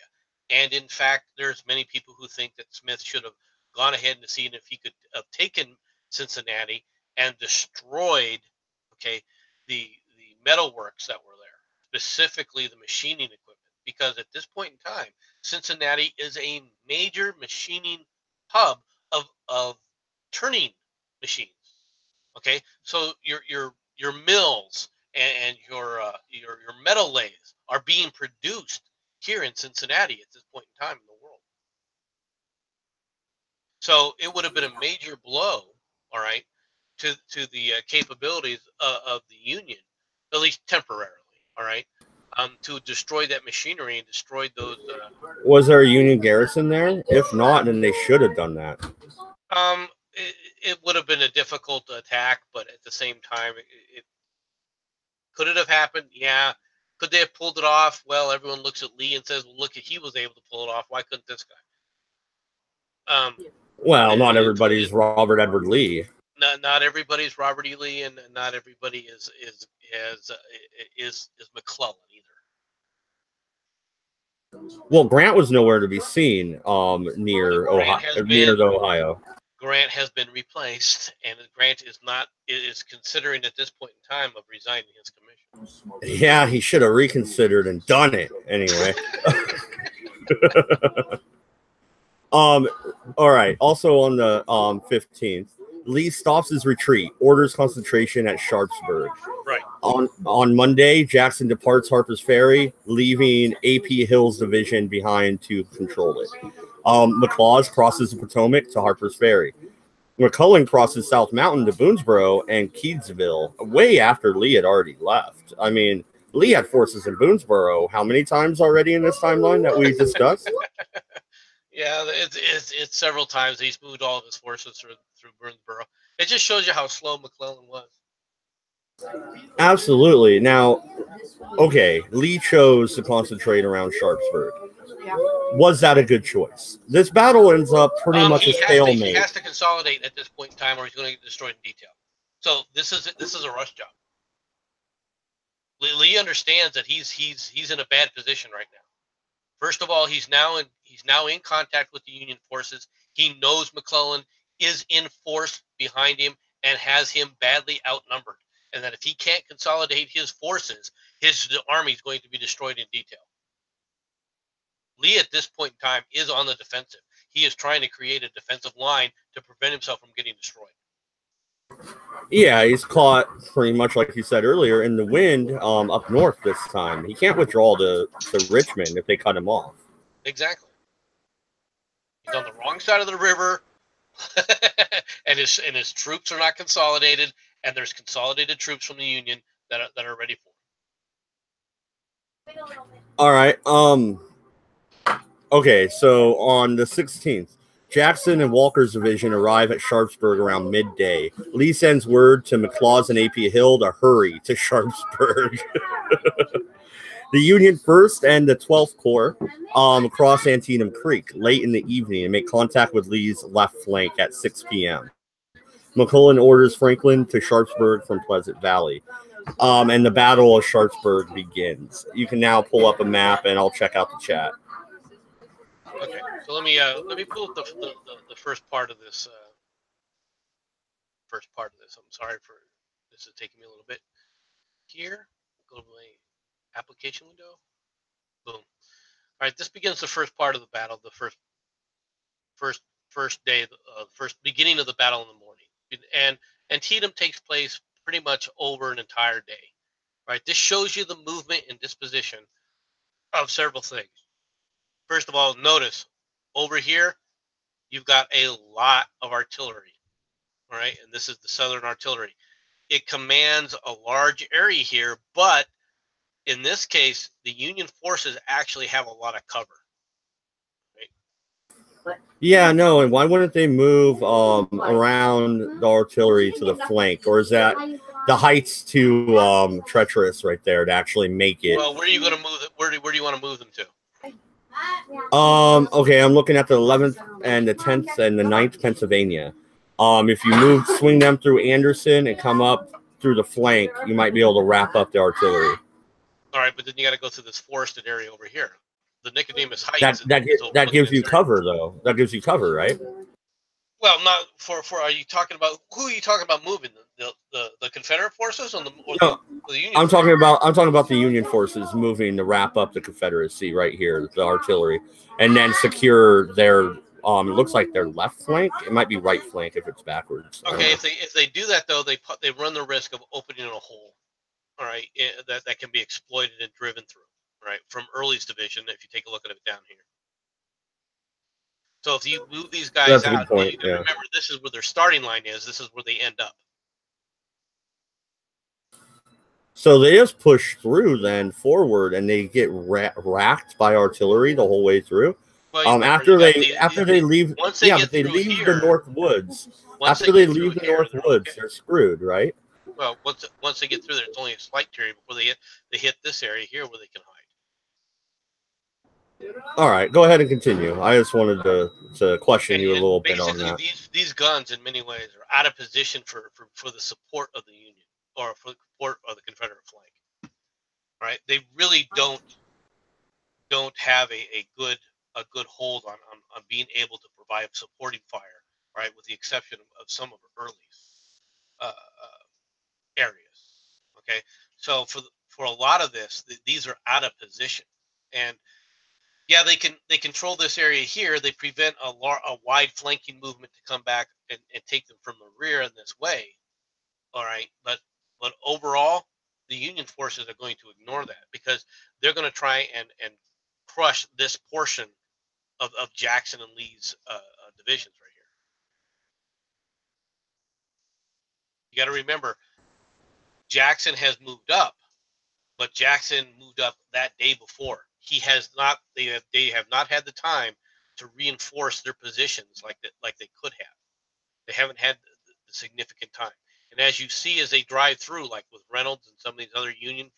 and in fact, there's many people who think that Smith should have gone ahead and seen if he could have taken Cincinnati and destroyed, okay, the metalworks that were there, specifically the machining equipment, because at this point in time, Cincinnati is a major machining hub of turning machines. Okay, so your mills and your metal lathes are being produced here in Cincinnati at this point in time in the world. So it would have been a major blow, all right, to the capabilities of the Union, at least temporarily, all right, to destroy that machinery and destroy those. Was there a Union garrison there? If not, then they should have done that. It would have been a difficult attack, but at the same time, could it have happened? Yeah. Could they have pulled it off? Well, everyone looks at Lee and says, "Well, look, he was able to pull it off. Why couldn't this guy?" Well, not everybody's Robert Edward Lee. Not everybody's Robert E. Lee, and not everybody is McClellan either. Well, Grant was nowhere to be seen near Ohio. Grant has been replaced, and Grant is considering at this point in time of resigning his commission. Yeah, he should have reconsidered and done it anyway. All right. Also on the 15th, Lee stops his retreat, orders concentration at Sharpsburg. Right. On Monday, Jackson departs Harper's Ferry, leaving A.P. Hill's division behind to control it. McLaws crosses the Potomac to Harper's Ferry. McClellan crosses South Mountain to Boonesboro and Keysville way after Lee had already left. I mean, Lee had forces in Boonesboro how many times already in this timeline that we discussed? Yeah, it's several times. He's moved all of his forces through Boonesboro. It just shows you how slow McClellan was. Absolutely. Now, okay, Lee chose to concentrate around Sharpsburg. Was that a good choice? This battle ends up pretty much a stalemate. He has to consolidate at this point in time, or he's going to get destroyed in detail. So this is a rush job. Lee understands that he's in a bad position right now. First of all, he's now in contact with the Union forces. He knows McClellan is in force behind him and has him badly outnumbered, and that if he can't consolidate his forces, his army is going to be destroyed in detail. Lee, at this point in time, is on the defensive. He is trying to create a defensive line to prevent himself from getting destroyed. Yeah, he's caught pretty much like you said earlier in the wind up north this time. He can't withdraw to Richmond if they cut him off. Exactly. He's on the wrong side of the river, and his troops are not consolidated, and there's consolidated troops from the Union that are ready for him. All right. Okay, so on the 16th, Jackson and Walker's division arrive at Sharpsburg around midday. Lee sends word to McLaws and A.P. Hill to hurry to Sharpsburg. The Union 1st and the 12th Corps cross Antietam Creek late in the evening and make contact with Lee's left flank at 6 p.m. McClellan orders Franklin to Sharpsburg from Pleasant Valley. And the Battle of Sharpsburg begins. You can now pull up a map, and I'll check out the chat. Okay, so let me pull up the first part of this. I'm sorry for this is taking me a little bit. Here, go to my application window. Boom. All right, this begins the first part of the battle. The first day, first beginning of the battle in the morning, and Antietam takes place pretty much over an entire day. Right, this shows you the movement and disposition of several things. First of all, notice over here, you've got a lot of artillery, all right? And this is the Southern artillery. It commands a large area here, but in this case, the Union forces actually have a lot of cover. Right? Yeah, no, and why wouldn't they move around the artillery to the flank? Or is that the height's too treacherous right there to actually make it. Well, where are you going to move it? Where do you want to move them to? Okay, I'm looking at the 11th and the 10th and the 9th Pennsylvania. If you swing them through Anderson and come up through the flank, you might be able to wrap up the artillery. All right, but then you got to go through this forested area over here. The Nicodemus Heights. That gives you cover, though. That gives you cover, right? Well, not for. Are you talking about who are you talking about moving the Confederate forces or the Union? I'm talking about the Union forces moving to wrap up the Confederacy right here, the artillery, and then secure their. It looks like their left flank. It might be right flank if it's backwards. Okay, if they do that though, they run the risk of opening a hole. All right, that can be exploited and driven through. Right, from Early's division. If you take a look at it down here. So if you move these guys out, you can remember this is where their starting line is. This is where they end up. So they just push through then forward, and they get racked by artillery the whole way through. Well, after they leave the North Woods. After they leave the North Woods, they're screwed, right? Well, once they get through there, it's only a slight period before they hit this area here where they can hide. All right, go ahead and continue. I just wanted to question you a little bit on that. These guns, in many ways, are out of position for the support of the Union or for the support of the Confederate flank. Right? They really don't have a good hold on being able to provide supporting fire. Right, with the exception of some of Early's areas. Okay, so for a lot of this, these are out of position, and yeah, they control this area here. They prevent a wide flanking movement to come back and take them from the rear in this way. All right, but overall, the Union forces are going to ignore that because they're going to try and crush this portion of Jackson and Lee's divisions right here. You got to remember, Jackson has moved up, but Jackson moved up that day before. He has not. They have not had the time to reinforce their positions like they could have. They haven't had the significant time. And as you see, as they drive through, like with Reynolds and some of these other Union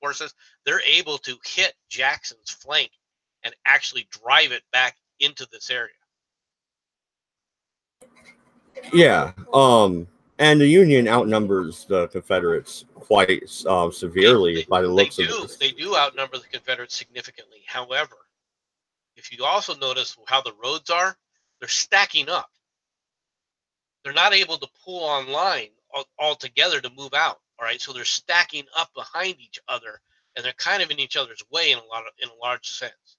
forces, they're able to hit Jackson's flank and actually drive it back into this area. Yeah. And the Union outnumbers the Confederates quite severely by the looks of it. They do outnumber the Confederates significantly. However, if you also notice how the roads are, they're stacking up. They're not able to pull on line all together to move out. All right, so they're stacking up behind each other, and they're kind of in each other's way in a large sense.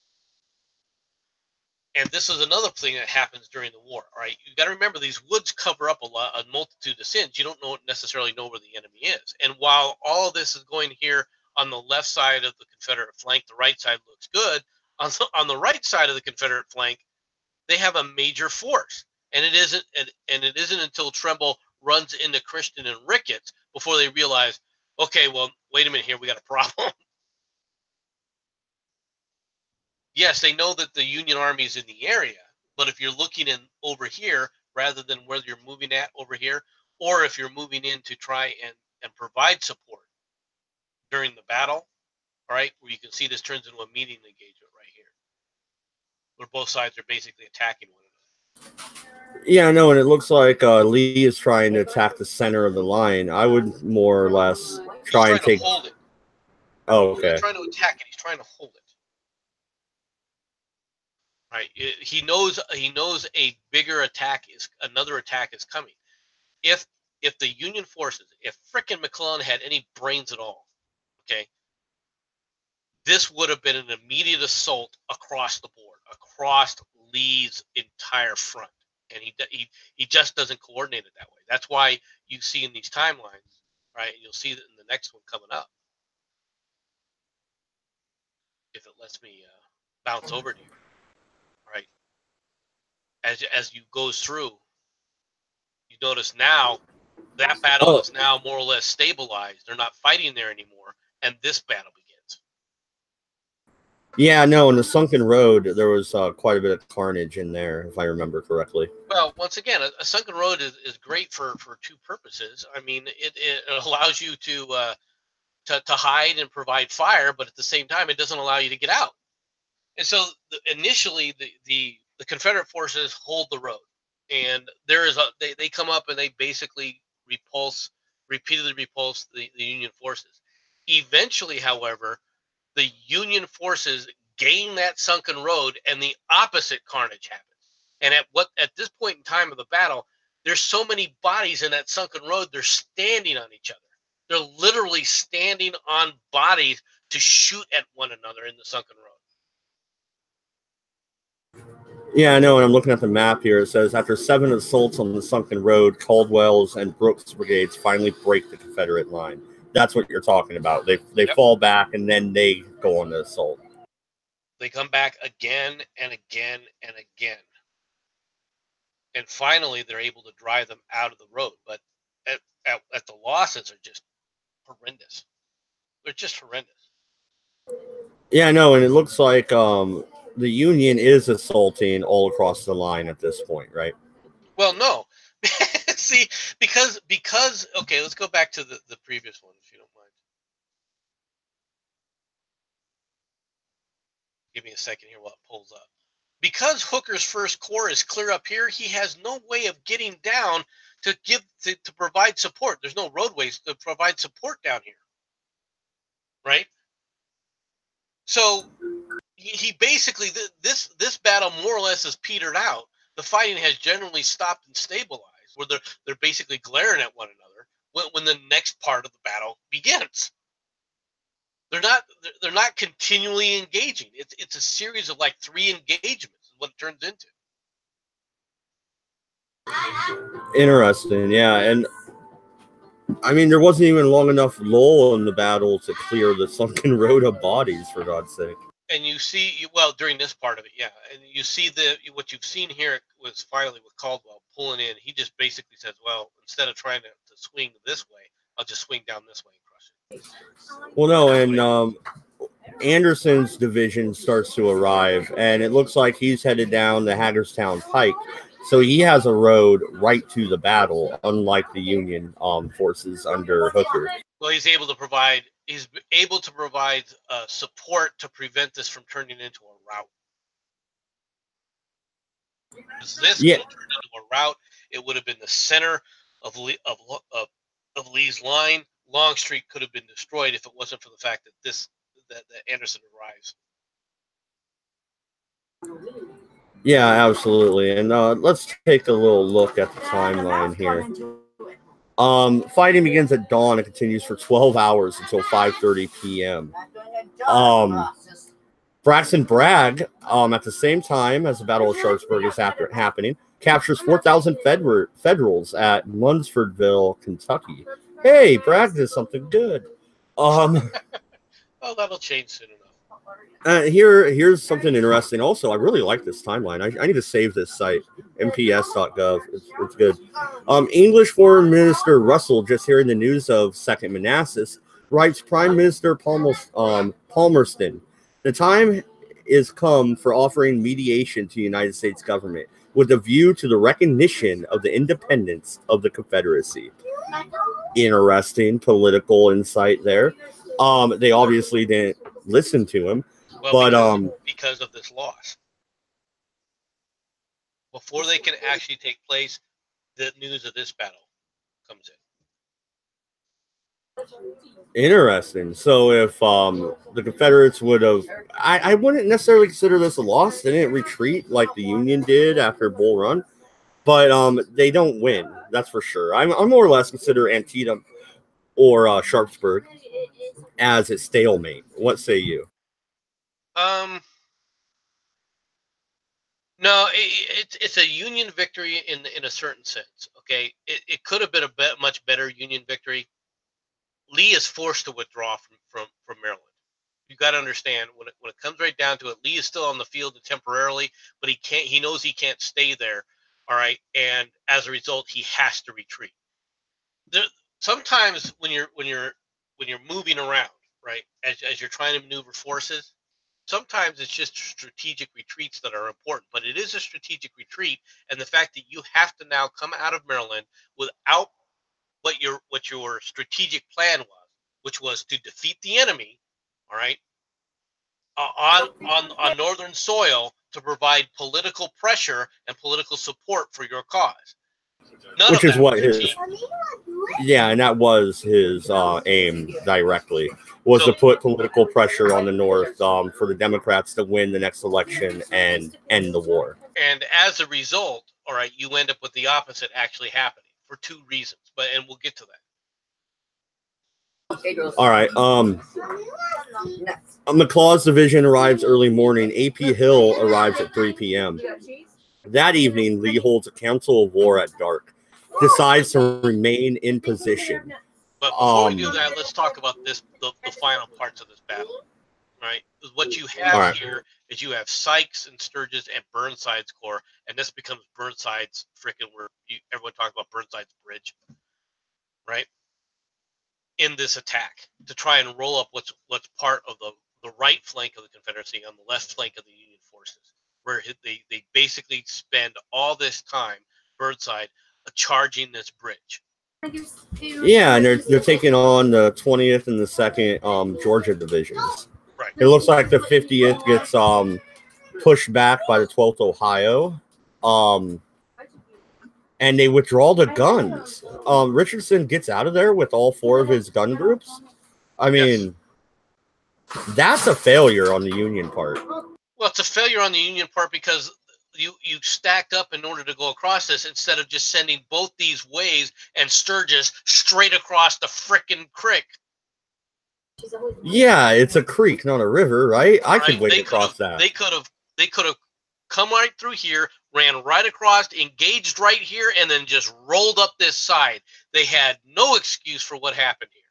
And this is another thing that happens during the war. All right, you got to remember these woods cover up a multitude of sins. You don't necessarily know where the enemy is. And while all of this is going here on the left side of the Confederate flank, the right side looks good. On the right side of the Confederate flank, they have a major force, and it isn't until Trumbull runs into Christian and Ricketts before they realize, okay, well, wait a minute here, we got a problem. Yes, they know that the Union Army is in the area, but if you're looking in over here rather than where you're moving at over here, or if you're moving in to try and provide support during the battle, all right, where you can see this turns into a meeting engagement right here, where both sides are basically attacking one another. Yeah, no, and it looks like Lee is trying to attack the center of the line. I would more or less try and take. To hold it. Oh, okay. He's trying to attack it. He's trying to hold it. Right. He knows another attack is coming. If the Union forces, if frickin' McClellan had any brains at all, okay, this would have been an immediate assault across the board, across Lee's entire front, and he just doesn't coordinate it that way. That's why you see in these timelines, right? You'll see that in the next one coming up, if it lets me bounce over to you. Right, as you go through, you notice now that battle is now more or less stabilized. They're not fighting there anymore, and this battle begins. Yeah, no, in the sunken road, there was quite a bit of carnage in there, if I remember correctly. Well, once again, a sunken road is great for two purposes. I mean, it allows you to hide and provide fire, but at the same time, it doesn't allow you to get out. And so initially, the Confederate forces hold the road, and they come up and they basically repeatedly repulse the Union forces. Eventually, however, the Union forces gain that sunken road, and the opposite carnage happens. And at this point in time of the battle, there's so many bodies in that sunken road, they're standing on each other. They're literally standing on bodies to shoot at one another in the sunken road. Yeah, I know, and I'm looking at the map here. It says after 7 assaults on the sunken road, Caldwell's and Brooks' brigades finally break the Confederate line. That's what you're talking about. They Yep. fall back and then they go on the assault. They come back again and again and again. And finally, they're able to drive them out of the road. But at the losses are just horrendous. They're just horrendous. Yeah, I know, and it looks like the Union is assaulting all across the line at this point, right? Well, no. See, because okay, let's go back to the previous one, if you don't mind. Give me a second here while it pulls up. Because Hooker's First Corps is clear up here, he has no way of getting down to provide support. There's no roadways to provide support down here, right? So he basically this battle more or less has petered out. The fighting has generally stopped and stabilized, where they're basically glaring at one another when the next part of the battle begins. They're not continually engaging. It's a series of like 3 engagements is what it turns into. Interesting, yeah, and I mean there wasn't even long enough lull in the battle to clear the sunken road of bodies, for God's sake. And you see, well, during this part of it, yeah, and you see what you've seen here was finally with Caldwell pulling in. He just basically says, well, instead of trying to swing this way, I'll just swing down this way and crush it. Well, no, and Anderson's division starts to arrive, and it looks like he's headed down the Hagerstown Pike. So he has a road right to the battle, unlike the Union forces under Hooker. Well, he's able to provide support to prevent this from turning into a rout. Because this could have turned into a rout. It would have been the center of Lee's line. Longstreet could have been destroyed if it wasn't for the fact that Anderson arrives. Yeah, absolutely. And let's take a little look at the timeline here. Fighting begins at dawn and continues for 12 hours until 5:30 p.m. Braxton Bragg, at the same time as the Battle of Sharpsburg is happening, captures 4,000 Federals at Lunsfordville, Kentucky. Hey, Bragg did something good. Oh, that'll change soon enough. Here's something interesting. Also, I really like this timeline. I need to save this site, mps.gov. It's good. English Foreign Minister Russell, just hearing the news of Second Manassas, writes Prime Minister Palmerston, the time is come for offering mediation to the United States government with a view to the recognition of the independence of the Confederacy. Interesting political insight there. They obviously didn't listen to him. Well, but because of this loss, before they can actually take place, the news of this battle comes in. Interesting. So if the Confederates would have, I wouldn't necessarily consider this a loss. They didn't retreat like the Union did after Bull Run, but they don't win. That's for sure. I'm more or less consider Antietam or Sharpsburg as a stalemate. What say you? No, it's a Union victory in a certain sense. Okay, it could have been a much better Union victory. Lee is forced to withdraw from Maryland. You got to understand when it comes right down to it, Lee is still on the field temporarily, but he can't. He knows he can't stay there. All right, and as a result, he has to retreat. Sometimes when you're moving around, right, as you're trying to maneuver forces, sometimes it's just strategic retreats that are important, but it is a strategic retreat. And the fact that you have to now come out of Maryland without what your strategic plan was, which was to defeat the enemy, all right, on northern soil to provide political pressure and political support for your cause. Which is what his, yeah, and that was his aim directly, was to put political pressure on the North for the Democrats to win the next election and end the war. And as a result, all right, you end up with the opposite actually happening for two reasons, and we'll get to that. All right. McLaw's division arrives early morning. A.P. Hill arrives at 3 p.m. That evening, Lee holds a council of war at dark, decides to remain in position. But before we do that, let's talk about the final parts of this battle. Right? What you have here is you have Sykes and Sturgis and Burnside's corps, and this becomes Burnside's freaking where everyone talks about Burnside's bridge, right? In this attack to try and roll up what's part of the right flank of the Confederacy on the left flank of the Union forces, where they basically spend all this time, Burnside, charging this bridge. Yeah, and they're taking on the 20th and the 2nd Georgia divisions. Right. It looks like the 50th gets pushed back by the 12th Ohio. And they withdraw the guns. Richardson gets out of there with all 4 of his gun groups. I mean, that's a failure on the Union part. Well, it's a failure on the Union part because you stacked up in order to go across this instead of just sending both these waves and Sturgis straight across the frickin' creek. Yeah, it's a creek, not a river, right? I could wade across that. They could have come right through here, ran right across, engaged right here, and then just rolled up this side. They had no excuse for what happened here.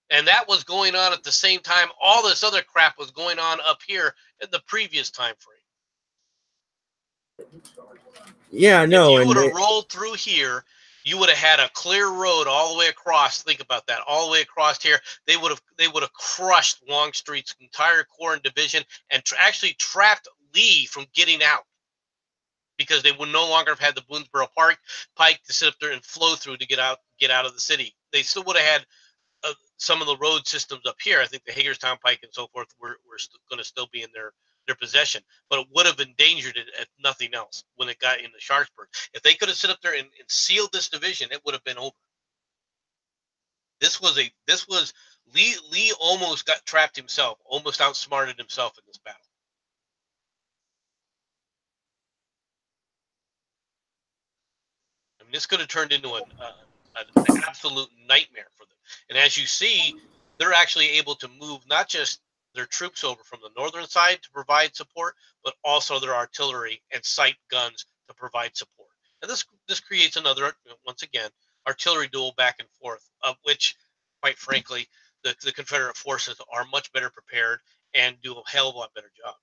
And that was going on at the same time all this other crap was going on up here in the previous time frame. Yeah, no. If you would have rolled through here, you would have had a clear road all the way across. Think about that. All the way across here, they would have crushed Longstreet's entire corps and division and actually trapped Lee from getting out because they would no longer have had the Boonesboro Pike to sit up there and flow through to get out of the city. They still would have had some of the road systems up here. I think the Hagerstown Pike and so forth were going to still be in their possession, but it would have endangered it at nothing else when it got into Sharpsburg. If they could have sit up there and sealed this division, it would have been over. This was Lee almost got trapped himself, almost outsmarted himself in this battle. I mean, this could have turned into an absolute nightmare for them. And as you see, they're actually able to move not just their troops over from the northern side to provide support, but also their artillery and sight guns to provide support. And this creates another, once again, artillery duel back and forth, of which, quite frankly, the Confederate forces are much better prepared and do a hell of a lot better job.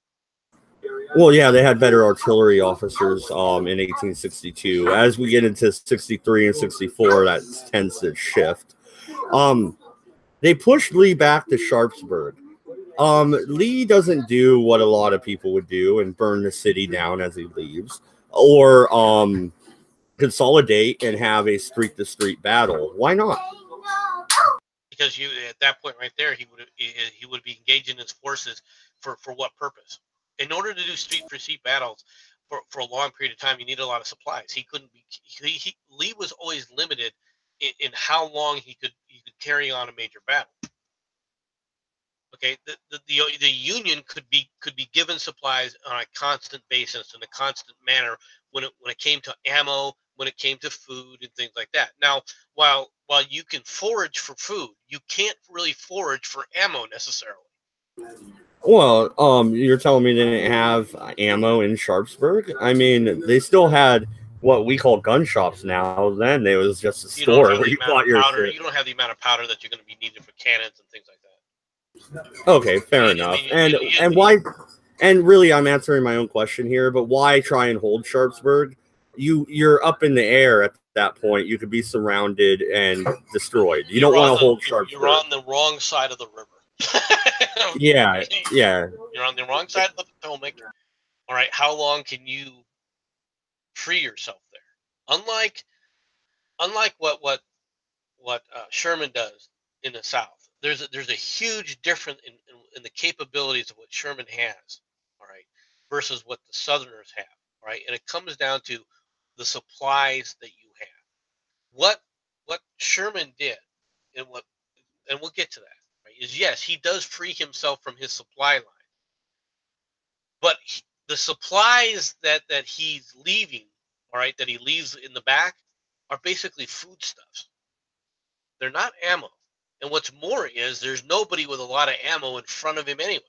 Well, yeah, they had better artillery officers in 1862. As we get into 63 and 64, that tends to shift. They pushed Lee back to Sharpsburg. Lee doesn't do what a lot of people would do and burn the city down as he leaves, or consolidate and have a street-to-street battle. Why not? Because at that point right there, he would be engaging his forces for what purpose? In order to do street-for-street battles for a long period of time, you need a lot of supplies. He couldn't be. Lee was always limited in how long he could carry on a major battle. Okay, the Union could be given supplies on a constant basis in a constant manner when it came to ammo, when it came to food and things like that. Now, while you can forage for food, you can't really forage for ammo necessarily. Well, you're telling me they didn't have ammo in Sharpsburg? I mean, they still had what we call gun shops now. Then it was just a store where you bought your shit. You don't have the amount of powder that you're going to be needed for cannons and things like that. Okay, fair enough. And why? And really, I'm answering my own question here. But why try and hold Sharpsburg? You're up in the air at that point. You could be surrounded and destroyed. You don't want to hold Sharpsburg. You're on the wrong side of the river. Yeah, yeah. You're on the wrong side of the Potomac. All right, how long can you free yourself there? Unlike what Sherman does in the South, there's a huge difference in the capabilities of what Sherman has, all right, versus what the Southerners have, all right, and it comes down to the supplies that you have. What Sherman did, and we'll get to that, right, is yes, he does free himself from his supply line, but the supplies that he's leaving, all right, that he leaves in the back, are basically foodstuffs. They're not ammo. And what's more is there's nobody with a lot of ammo in front of him anyway.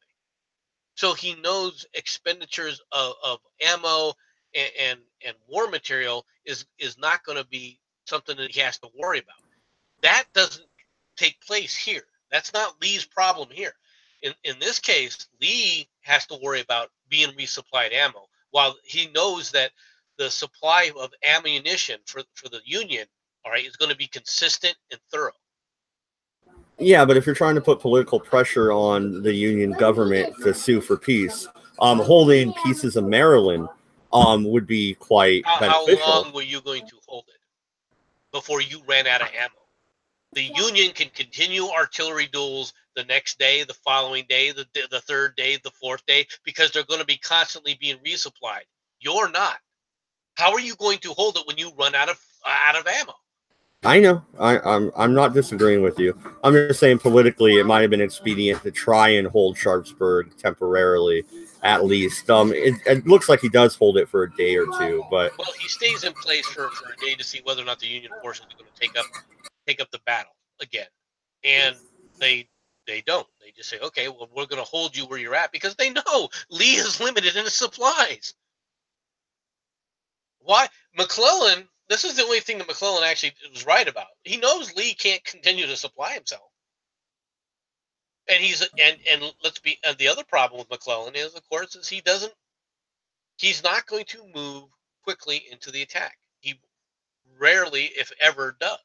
So he knows expenditures of ammo and war material is not going to be something that he has to worry about. That doesn't take place here. That's not Lee's problem here. In this case, Lee has to worry about being resupplied ammo, while he knows that the supply of ammunition for the Union, all right, is going to be consistent and thorough. Yeah, but if you're trying to put political pressure on the Union government to sue for peace, holding pieces of Maryland would be quite How beneficial. long were you going to hold it before you ran out of ammo? The Union can continue artillery duels the next day, the following day, the third day, the fourth day, because they're going to be constantly being resupplied. You're not. How are you going to hold it when you run out of ammo? I know. I'm not disagreeing with you. I'm just saying politically, it might have been expedient to try and hold Sharpsburg temporarily, at least. It looks like he does hold it for a day or two, but Well, he stays in place for a day to see whether or not the Union forces are going to take up the battle again, and they don't. They just say, okay, well, we're going to hold you where you're at, because they know Lee is limited in his supplies. Why McClellan? This is the only thing that McClellan actually was right about. He knows Lee can't continue to supply himself, and let's be. And the other problem with McClellan is, of course, is he's not going to move quickly into the attack. He rarely, if ever, does,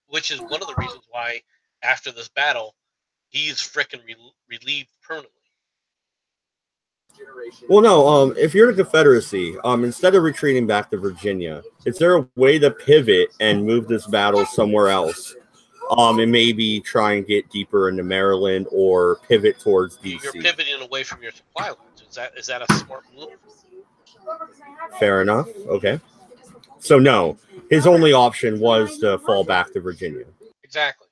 which is one of the reasons why after this battle he's frickin' relieved permanently. well, no. If you're the Confederacy, instead of retreating back to Virginia, is there a way to pivot and move this battle somewhere else? And maybe try and get deeper into Maryland or pivot towards DC. You're pivoting away from your supply lines. Is that a smart move? Fair enough. Okay. So no, his only option was to fall back to Virginia. Exactly.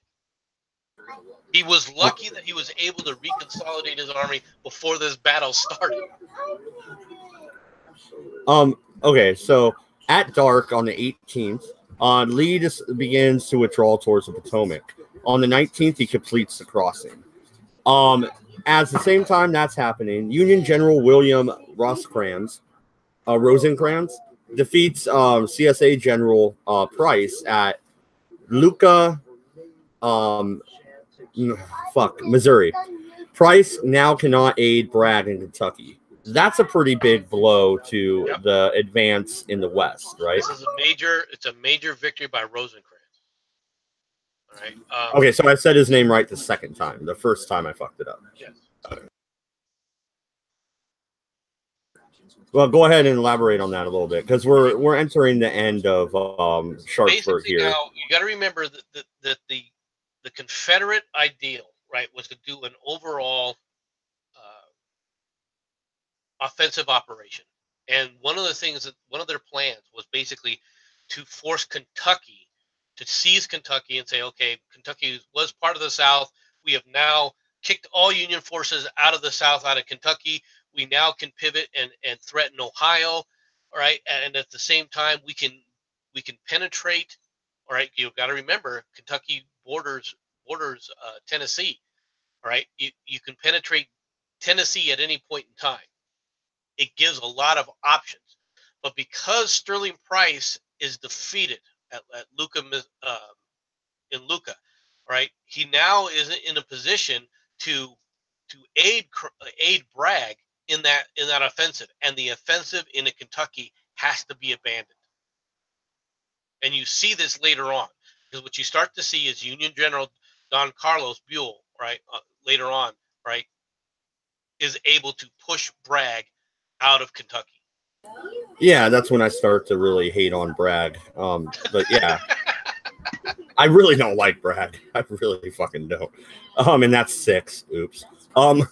He was lucky that he was able to reconsolidate his army before this battle started. Okay, so at dark on the 18th, Lee begins to withdraw towards the Potomac. On the 19th, he completes the crossing. At the same time that's happening, Union General William Rosecrans defeats CSA General Price at Luca, Missouri. Price now cannot aid Bragg in Kentucky. That's a pretty big blow to the advance in the West, right? This is it's a major victory by Rosecrans. All right. Okay, so I said his name right the second time. The first time I fucked it up. Yes. Well, go ahead and elaborate on that a little bit, because we're entering the end of Sharpsburg Basically, here. now you got to remember that the Confederate ideal, right, was to do an overall offensive operation, and one of their plans was basically to force Kentucky to seize Kentucky and say, okay, Kentucky was part of the South. We have now kicked all Union forces out of the South, out of Kentucky. We now can pivot and threaten Ohio, all right. And at the same time, we can penetrate. All right, you've got to remember Kentucky borders Tennessee. All right, you can penetrate Tennessee at any point in time. It gives a lot of options, but because Sterling Price is defeated at Luca, in Luca, right? He now is in a position to aid Bragg in that offensive, and the offensive into Kentucky has to be abandoned. And you see this later on, because what you start to see is Union General Don Carlos Buell, right, later on, right, is able to push Bragg out of Kentucky. Yeah, that's when I start to really hate on Bragg. But yeah, I really don't like Bragg. I really fucking don't. And that's 6. Oops. All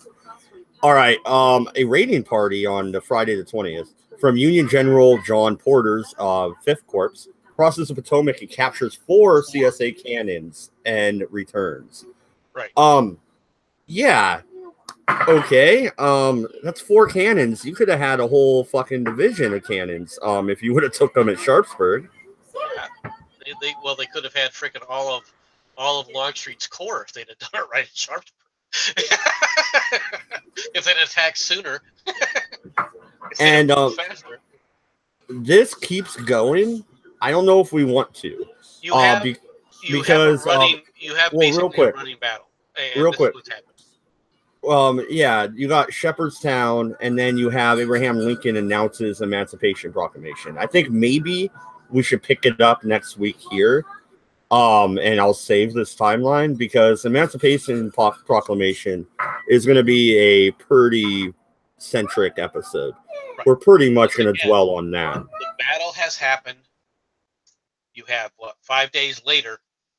right. A raiding party on the Friday the 20th from Union General John Porter's 5th Corps crosses the Potomac and captures 4 CSA cannons and returns. Right. Yeah. Okay. That's 4 cannons. You could have had a whole fucking division of cannons. If you would have took them at Sharpsburg. Yeah. They could have had freaking all of Longstreet's corps if they'd have done it right at Sharpsburg. If they'd attacked sooner. And faster. This keeps going. I don't know if we want to. You have because a running. You have basically a running battle. And real quick. What's happening. Yeah, you got Shepherdstown, and then you have Abraham Lincoln announces Emancipation Proclamation. I think maybe we should pick it up next week here. And I'll save this timeline because Emancipation Proclamation is going to be a pretty centric episode. Right. We're pretty much going to dwell on that. The battle has happened. You have 5 days later,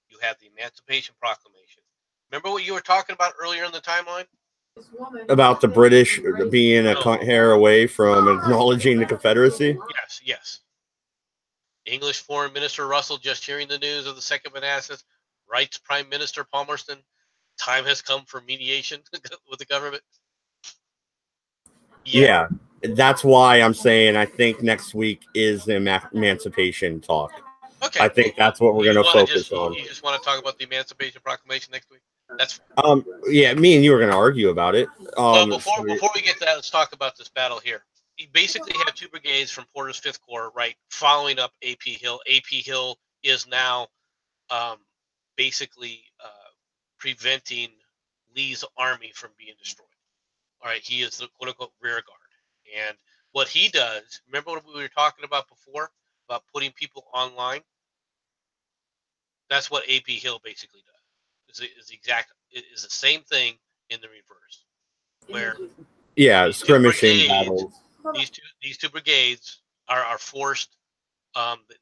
you have the Emancipation Proclamation. Remember what you were talking about earlier in the timeline? About the British being a cunt hair away from acknowledging the Confederacy? Yes. English Foreign Minister Russell, just hearing the news of the Second Manassas, writes Prime Minister Palmerston, time has come for mediation with the government. Yeah, that's why I'm saying I think next week is the emancipation talk. Okay. I think that's what we're going to focus on. You just want to talk about the Emancipation Proclamation next week? That's yeah, me and you were going to argue about it. Before we get to that, let's talk about this battle here. You basically have 2 brigades from Porter's 5th Corps, right, following up AP Hill. AP Hill is now basically preventing Lee's army from being destroyed. All right, he is the quote-unquote rear guard. And what he does, remember what we were talking about before, about putting people online? That's what AP Hill basically does. Is the same thing in the reverse. Where skirmishing battles. These two brigades are forced.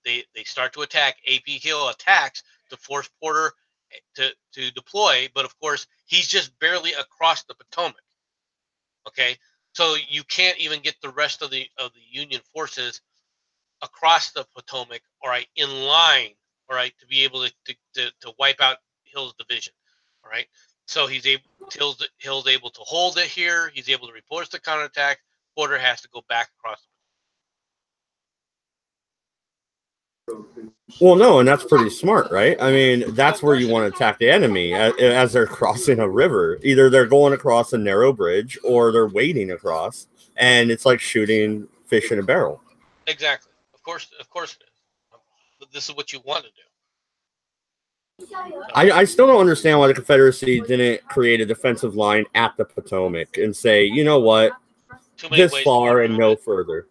They start to attack. AP Hill attacks to force Porter to deploy, but of course he's just barely across the Potomac. Okay, so you can't even get the rest of the Union forces across the Potomac, all right, in line, all right, to be able to wipe out Hill's division, all right. So Hill's able to hold it here. He's able to repulse the counterattack. Porter has to go back across. Well, no, and that's pretty smart, right? I mean, that's where you want to attack the enemy as they're crossing a river. Either they're going across a narrow bridge or they're wading across, and it's like shooting fish in a barrel. Exactly. Of course it is. But this is what you want to do. I still don't understand why the Confederacy didn't create a defensive line at the Potomac and say, you know what, this far and no further.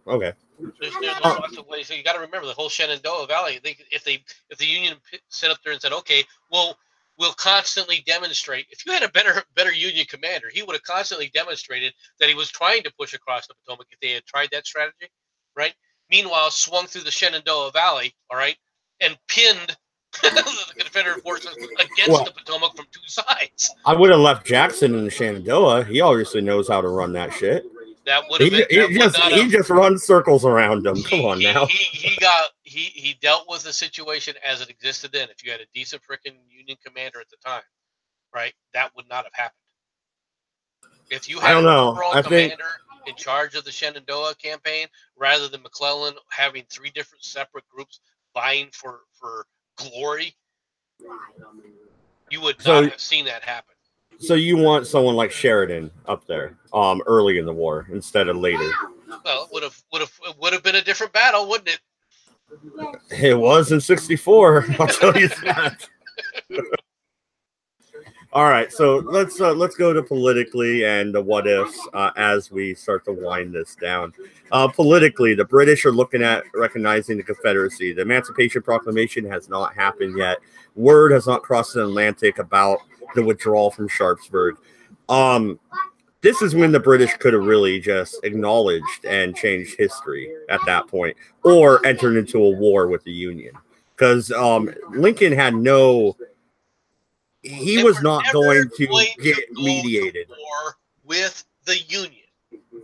Okay. There's lots of ways. So you got to remember the whole Shenandoah Valley. If the Union set up there and said, okay, well, we'll constantly demonstrate. If you had a better Union commander, he would have constantly demonstrated that he was trying to push across the Potomac if they had tried that strategy, right? Meanwhile, swung through the Shenandoah Valley, all right, and pinned the Confederate forces against the Potomac from 2 sides. I would have left Jackson in the Shenandoah. He obviously knows how to run that shit. That would have he just runs circles around them. Come on now. He dealt with the situation as it existed then. If you had a decent freaking Union commander at the time, right, that would not have happened. If you had an overall commander in charge of the Shenandoah campaign, rather than McClellan having 3 different separate groups vying for glory, you would not have seen that happen. So you want someone like Sheridan up there, early in the war instead of later? Well, it would have been a different battle, wouldn't it? It was in '64. I'll tell you that. All right, so let's go to politically and the what ifs as we start to wind this down. Politically, the British are looking at recognizing the Confederacy. The Emancipation Proclamation has not happened yet. Word has not crossed the Atlantic about the withdrawal from Sharpsburg. Um, this is when the British could have really just acknowledged and changed history at that point, or entered into a war with the Union, because Lincoln had no. He They was were not never going to going get to go to mediated. war with the Union.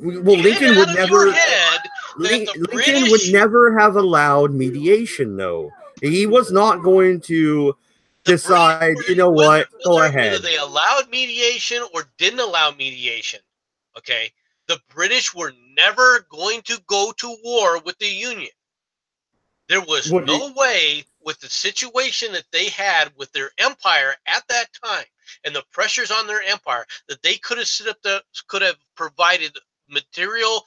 Well, Get it Lincoln would out of your never. head that the Lincoln would British, never have allowed mediation, though. He was not going to the British decide. were, You know what? Go whether ahead. they allowed mediation or didn't allow mediation, okay, the British were never going to go to war with the Union. There was What, no way, with the situation that they had with their empire at that time and the pressures on their empire, that they could have provided material,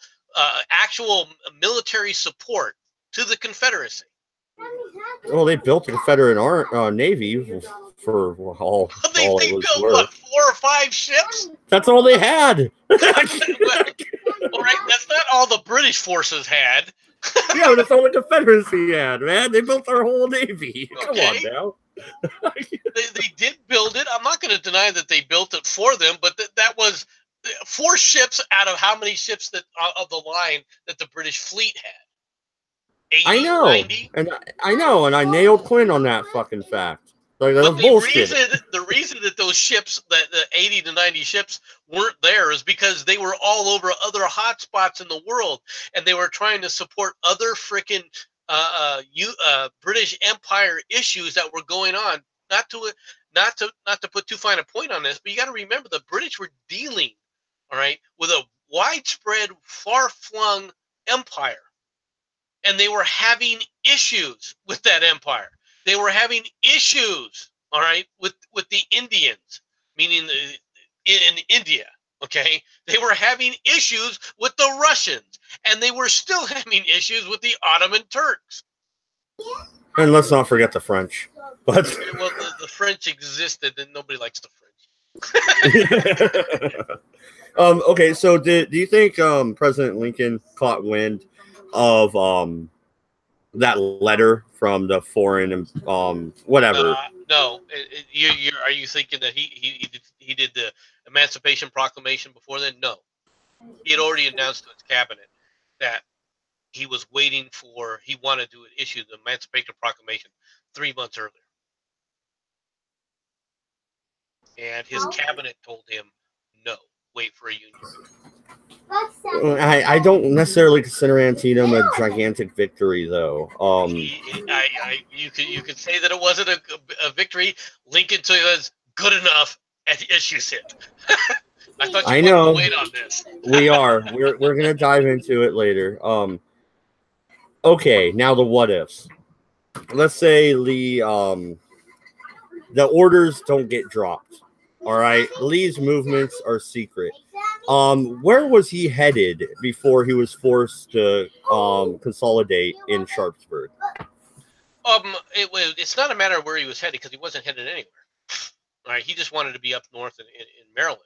actual military support to the Confederacy. well, they built the Confederate Navy for all They it was built worth. what, 4 or 5 ships? That's all they had. Well, all right, that's not all the British forces had. Yeah, that's all the Confederacy had, man. They built their whole navy. Come on Okay. now. They did build it. I'm not going to deny that they built it for them, but that was 4 ships out of how many ships that of the line that the British fleet had? 80, I know, 90? and I know, and I nailed Quinn on that fucking fact. Like that But was bullshit. the reason that those ships, that the 80 to 90 ships weren't there, is because they were all over other hot spots in the world, and they were trying to support other freaking British Empire issues that were going on. Not to put too fine a point on this, but you got to remember the British were dealing, all right, with a widespread, far-flung empire, and they were having issues with that empire. They were having issues, all right, with the Indians, meaning in India. Okay, they were having issues with the Russians, and they were still having issues with the Ottoman Turks. And let's not forget the French. But well, the French existed, and nobody likes the French. Okay, so do you think President Lincoln caught wind of that letter from the foreign whatever? No. Are you thinking that he did the Emancipation Proclamation before then? No. He had already announced to his cabinet that he was waiting for, he wanted to issue the Emancipation Proclamation 3 months earlier. And his cabinet told him, no, wait for a union. I don't necessarily consider Antietam a gigantic victory, though. You could say that it wasn't a victory. Lincoln says good enough, and issues it. I thought you wanted to wait on this. We are. We're gonna dive into it later. Okay, now the what ifs. Let's say the orders don't get dropped. All right, Lee's movements are secret. Where was he headed before he was forced to consolidate in Sharpsburg? It's not a matter of where he was headed, because he wasn't headed anywhere. All right, he just wanted to be up north in Maryland.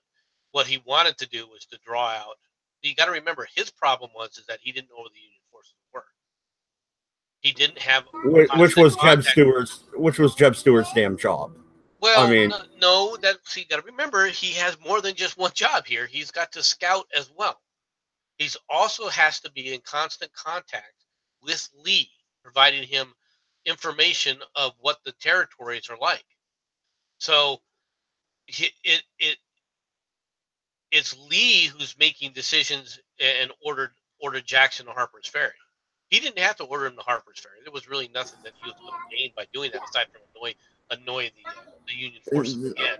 What he wanted to do was to draw out. You got to remember, his problem is that he didn't know where the Union forces were. He didn't have which was Jeb Stuart's damn job. Well, I mean, no, you got to remember, he has more than just one job here. He's got to scout as well. He also has to be in constant contact with Lee, providing him information of what the territories are like. So it's Lee who's making decisions and ordered Jackson to Harper's Ferry. He didn't have to order him to Harper's Ferry. There was really nothing that he was going to gain by doing that, aside from annoy the Union forces again.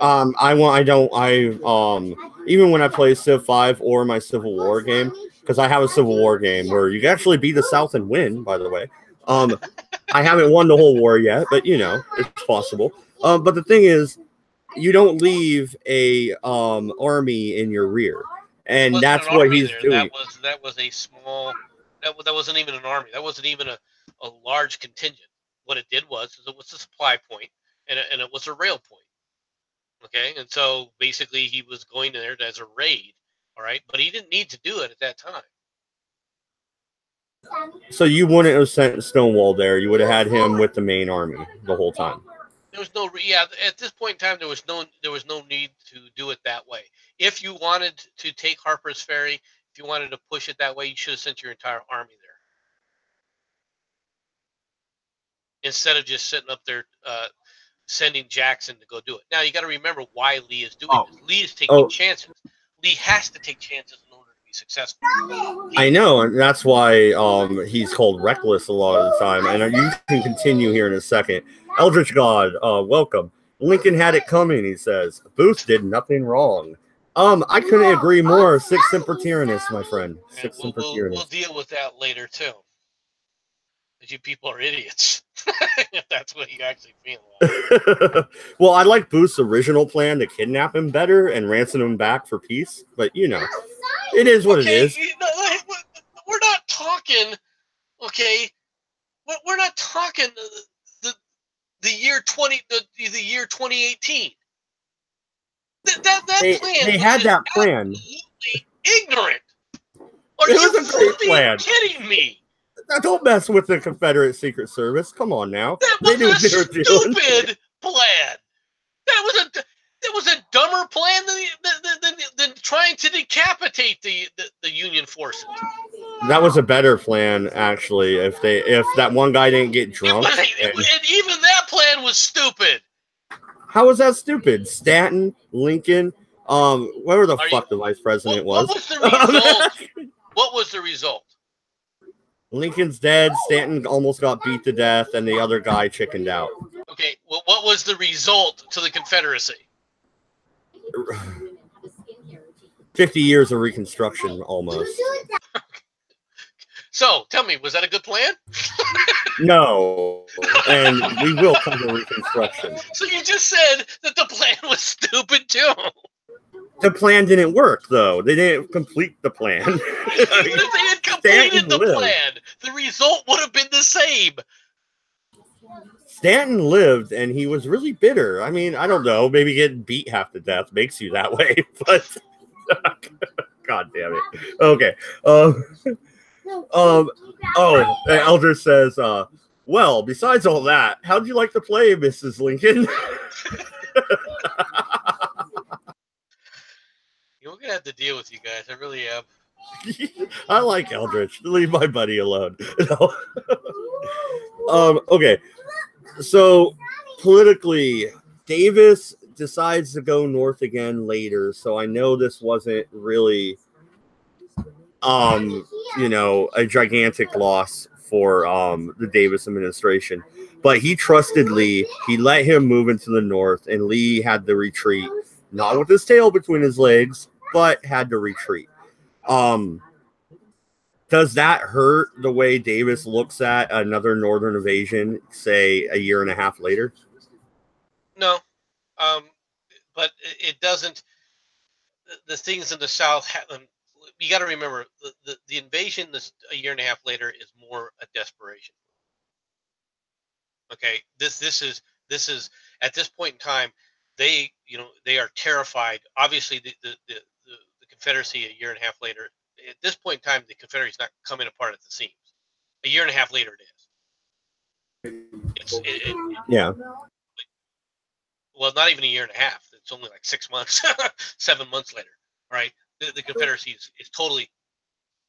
Even when I play Civ 5 or my Civil War game, because I have a Civil War game where you can actually beat the South and win, by the way. I haven't won the whole war yet, but it's possible. But the thing is, you don't leave a army in your rear, and that's what he's doing. That was a small. That wasn't even an army. That wasn't even a large contingent. What it did was it was a supply point, and it was a rail point. Okay, and so basically he was going there as a raid. All right, but he didn't need to do it at that time. So you wouldn't have sent Stonewall there. You would have had him with the main army the whole time. There was no, yeah. At this point in time, there was no need to do it that way. If you wanted to take Harper's Ferry, if you wanted to push it that way, you should have sent your entire army there instead of just sitting up there sending Jackson to go do it. Now you got to remember why Lee is doing this. Lee is taking chances. Lee has to take chances in order to be successful. I know, and that's why he's called reckless a lot of the time. And you can continue here in a second. Eldritch God, welcome. Lincoln had it coming, he says. Booth did nothing wrong. I couldn't agree more. Sic semper tyrannis, my friend. Sic semper tyrannis. We'll deal with that later too. You people are idiots. If that's what you actually feel like. Well, I like Booth's original plan to kidnap him better and ransom him back for peace, but you know, it is what it is. We're not talking, okay? We're not talking the year 2018. That plan. They had that plan. Ignorant. Are it you was a great plan. Kidding me? Now, don't mess with the Confederate Secret Service. Come on now. That was a stupid plan. That was a dumber plan than trying to decapitate the Union forces. That was a better plan, actually. If that one guy didn't get drunk, and even that plan was stupid. How was that stupid? Stanton, Lincoln, whatever the fuck the vice president was. What was the result? What was the result? Lincoln's dead. Stanton almost got beat to death, and the other guy chickened out. Okay, well, what was the result to the Confederacy? 50 years of Reconstruction, almost. So, tell me, was that a good plan? No, and we will come to Reconstruction. So you just said that the plan was stupid, too. The plan didn't work, though. They didn't complete the plan. Even if they had completed the plan, the result would have been the same. Stanton lived, and he was really bitter. I mean, I don't know. Maybe getting beat half to death makes you that way, but God damn it. Okay. Elder says, well, besides all that, how'd you like to play, Mrs. Lincoln? We're gonna have to deal with you guys. I really am. I like Eldritch. Leave my buddy alone. Okay. So politically, Davis decides to go north again later. So I know this wasn't really, a gigantic loss for the Davis administration. But he trusted Lee. He let him move into the north, and Lee had to retreat, not with his tail between his legs, but had to retreat. Does that hurt the way Davis looks at another northern invasion, say, a year and a half later? No. But it doesn't. The things in the South, you got to remember, the invasion a year and a half later is more a desperation. Okay, this is at this point in time, they are terrified. Obviously, the Confederacy a year and a half later. At this point in time, the Confederacy is not coming apart at the seams. A year and a half later, it is. Yeah. Well, not even a year and a half. It's only like 6 months, 7 months later, right? The Confederacy is totally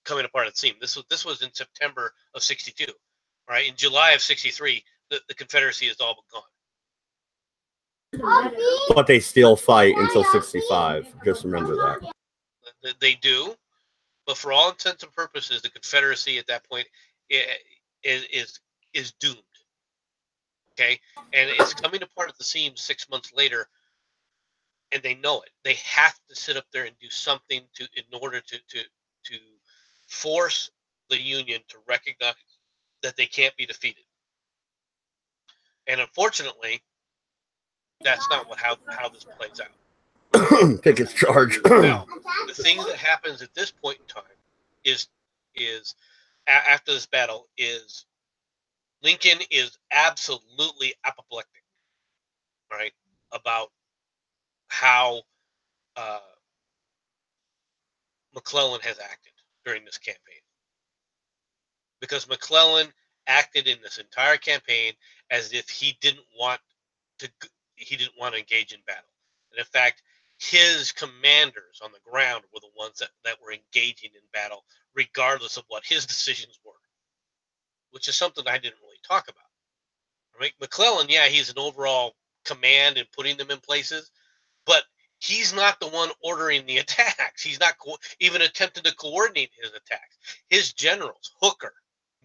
coming apart at the seam. This was in September of '62, right? In July of '63, the Confederacy is all but gone. But they still fight until '65. Just remember that. They do. But for all intents and purposes, the Confederacy at that point is doomed. Okay, and it's coming apart at the seams 6 months later, and they know it. They have to sit up there and do something in order to force the Union to recognize that they can't be defeated. And unfortunately, that's not how this plays out. Pickett's charge. Now, the thing that happens at this point in time is after this battle is Lincoln is absolutely apoplectic, right, about how McClellan has acted during this campaign, because McClellan acted in this entire campaign as if he didn't want to engage in battle, and in fact, his commanders on the ground were the ones that were engaging in battle, regardless of what his decisions were, which is something I didn't really talk about. Right? McClellan, yeah, he's an overall command and putting them in places, but he's not the one ordering the attacks. He's not even attempting to coordinate his attacks. His generals, Hooker,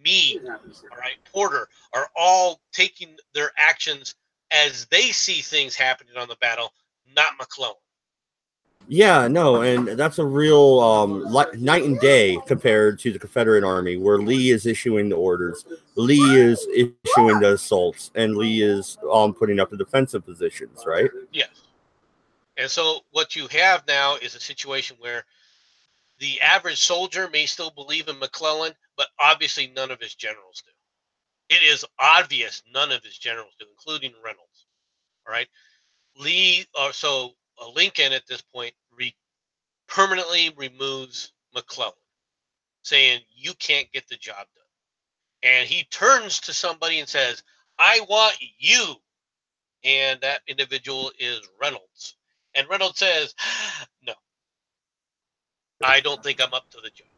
Meade, all right, Porter, are all taking their actions as they see things happening on the battle, not McClellan. Yeah, no, and that's a real night and day compared to the Confederate Army, where Lee is issuing the orders, Lee is issuing the assaults, and Lee is putting up the defensive positions, right? Yes. And so what you have now is a situation where the average soldier may still believe in McClellan, but obviously none of his generals do. It is obvious none of his generals do, including Reynolds. All right. Lincoln at this point permanently removes McClellan, saying you can't get the job done. And he turns to somebody and says, I want you. And that individual is Reynolds. And Reynolds says, no, I don't think I'm up to the job.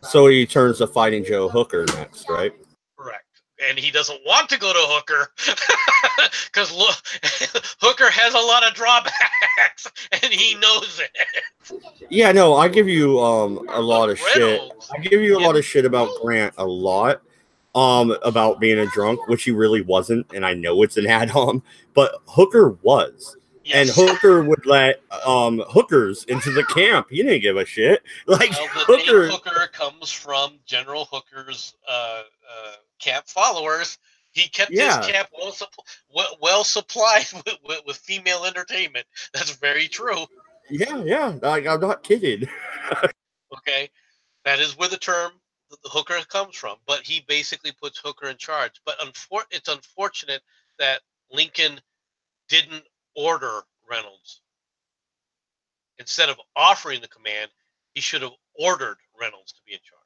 So he turns to Fighting Joe Hooker next, right? Correct. And he doesn't want to go to Hooker because Hooker has a lot of drawbacks, and he knows it. Yeah, no, I give you a lot of shit. I give you a lot of shit about Grant a lot, about being a drunk, which he really wasn't, and I know it's an add-on, but Hooker was. Yes. And Hooker would let hookers into the camp. He didn't give a shit. Like, well, the name Hooker comes from General Hooker's camp followers. He kept his camp well supplied with female entertainment. That's very true. Yeah. I'm not kidding. Okay, that is where the term the Hooker comes from. But he basically puts Hooker in charge. But it's unfortunate that Lincoln didn't order Reynolds. Instead of offering the command, he should have ordered Reynolds to be in charge.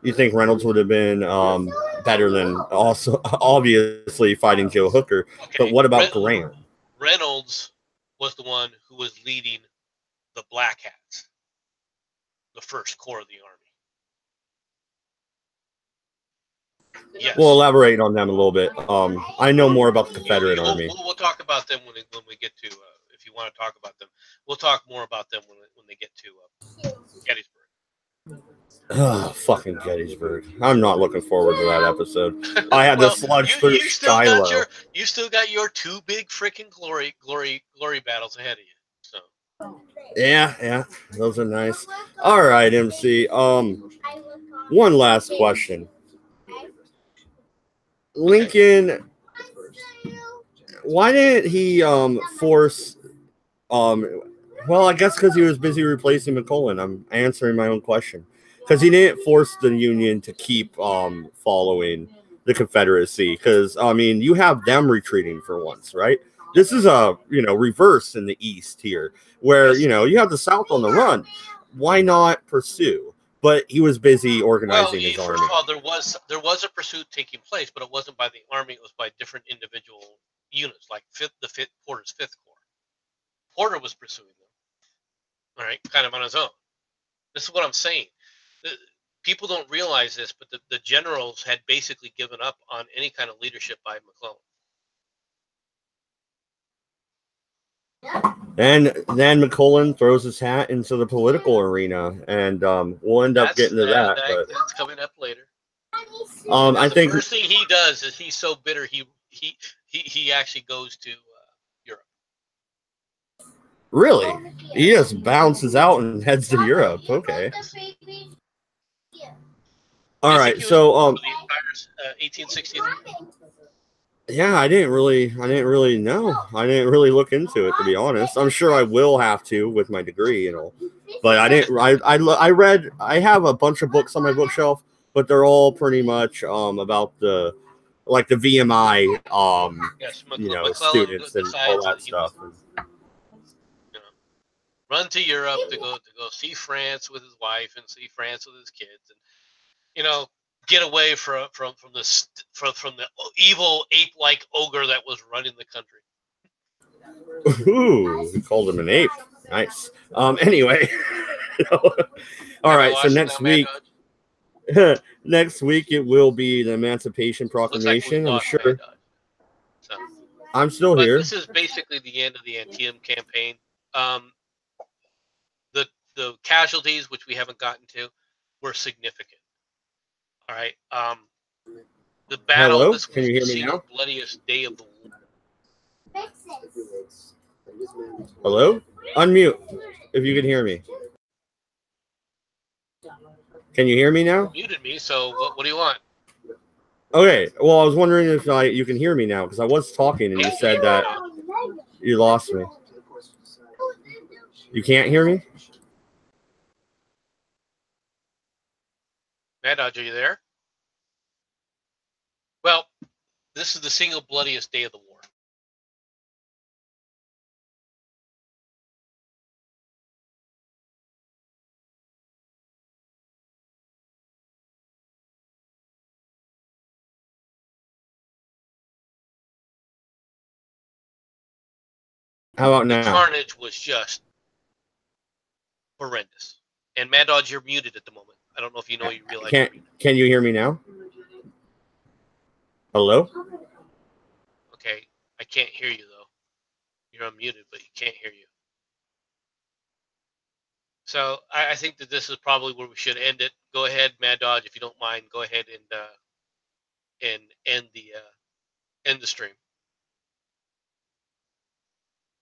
You think Reynolds would have been better than also obviously Fighting Joe Hooker? Okay. But what about Grant? Reynolds was the one who was leading the Black Hats, the First Corps of the Army. Yes. We'll elaborate on them a little bit. I know more about the Confederate Army. We'll talk about them when we get to. If you want to talk about them, we'll talk more about them when they get to Gettysburg. Oh, fucking Gettysburg! I'm not looking forward to that episode. I had to sludge through Shiloh. You still got your two big freaking glory battles ahead of you. So. Yeah, those are nice. All right, MC. One last question. Lincoln, why didn't he force well, I guess because he was busy replacing McClellan. I'm answering my own question. Because he didn't force the Union to keep following the Confederacy. Because, I mean, you have them retreating for once, right? This is a, reverse in the East here, where, you have the South on the run. Why not pursue? But he was busy organizing his army. First of all, there was a pursuit taking place, but it wasn't by the army. It was by different individual units, like Porter's 5th Corps. Porter was pursuing them, all right, kind of on his own. This is what I'm saying. People don't realize this, but the generals had basically given up on any kind of leadership by McClellan. And then McClellan throws his hat into the political arena, and we'll end up getting to that. But that's coming up later. I think the first thing he does is he's so bitter he actually goes to Europe. Really? He just bounces out and heads to Europe. Okay. All right. So 1863. Yeah, I didn't really know. I didn't really look into it, to be honest. I'm sure I will have to with my degree and all. But I didn't. I read. I have a bunch of books on my bookshelf, but they're all pretty much about the VMI yes, students and all that stuff. run to Europe to go see France with his wife and see France with his kids, and get away from the evil ape-like ogre that was running the country. Ooh, we called him an ape. Nice. Anyway. All right. So next week, next week it will be the Emancipation Proclamation. Like I'm sure. So, I'm still here. This is basically the end of the Antietam campaign. The casualties, which we haven't gotten to, were significant. All right. The battle. Hello? This Can you hear me now? Bloodiest day of the war. Hello? Unmute if you can hear me. Can you hear me now? You muted me, so what do you want? Okay, well, I was wondering if you can hear me now, because I was talking and you said that you lost me. You can't hear me? Mad Dodge, are you there? Well, this is the single bloodiest day of the war. How about now? The carnage was just horrendous. And Mad Dodge, you're muted at the moment. I don't know if you know you realize. Can you hear me now? Hello? Okay, I can't hear you though. You're unmuted, but you can't hear you. So I think that this is probably where we should end it. Go ahead, Mad Dodge, if you don't mind. Go ahead and end the stream.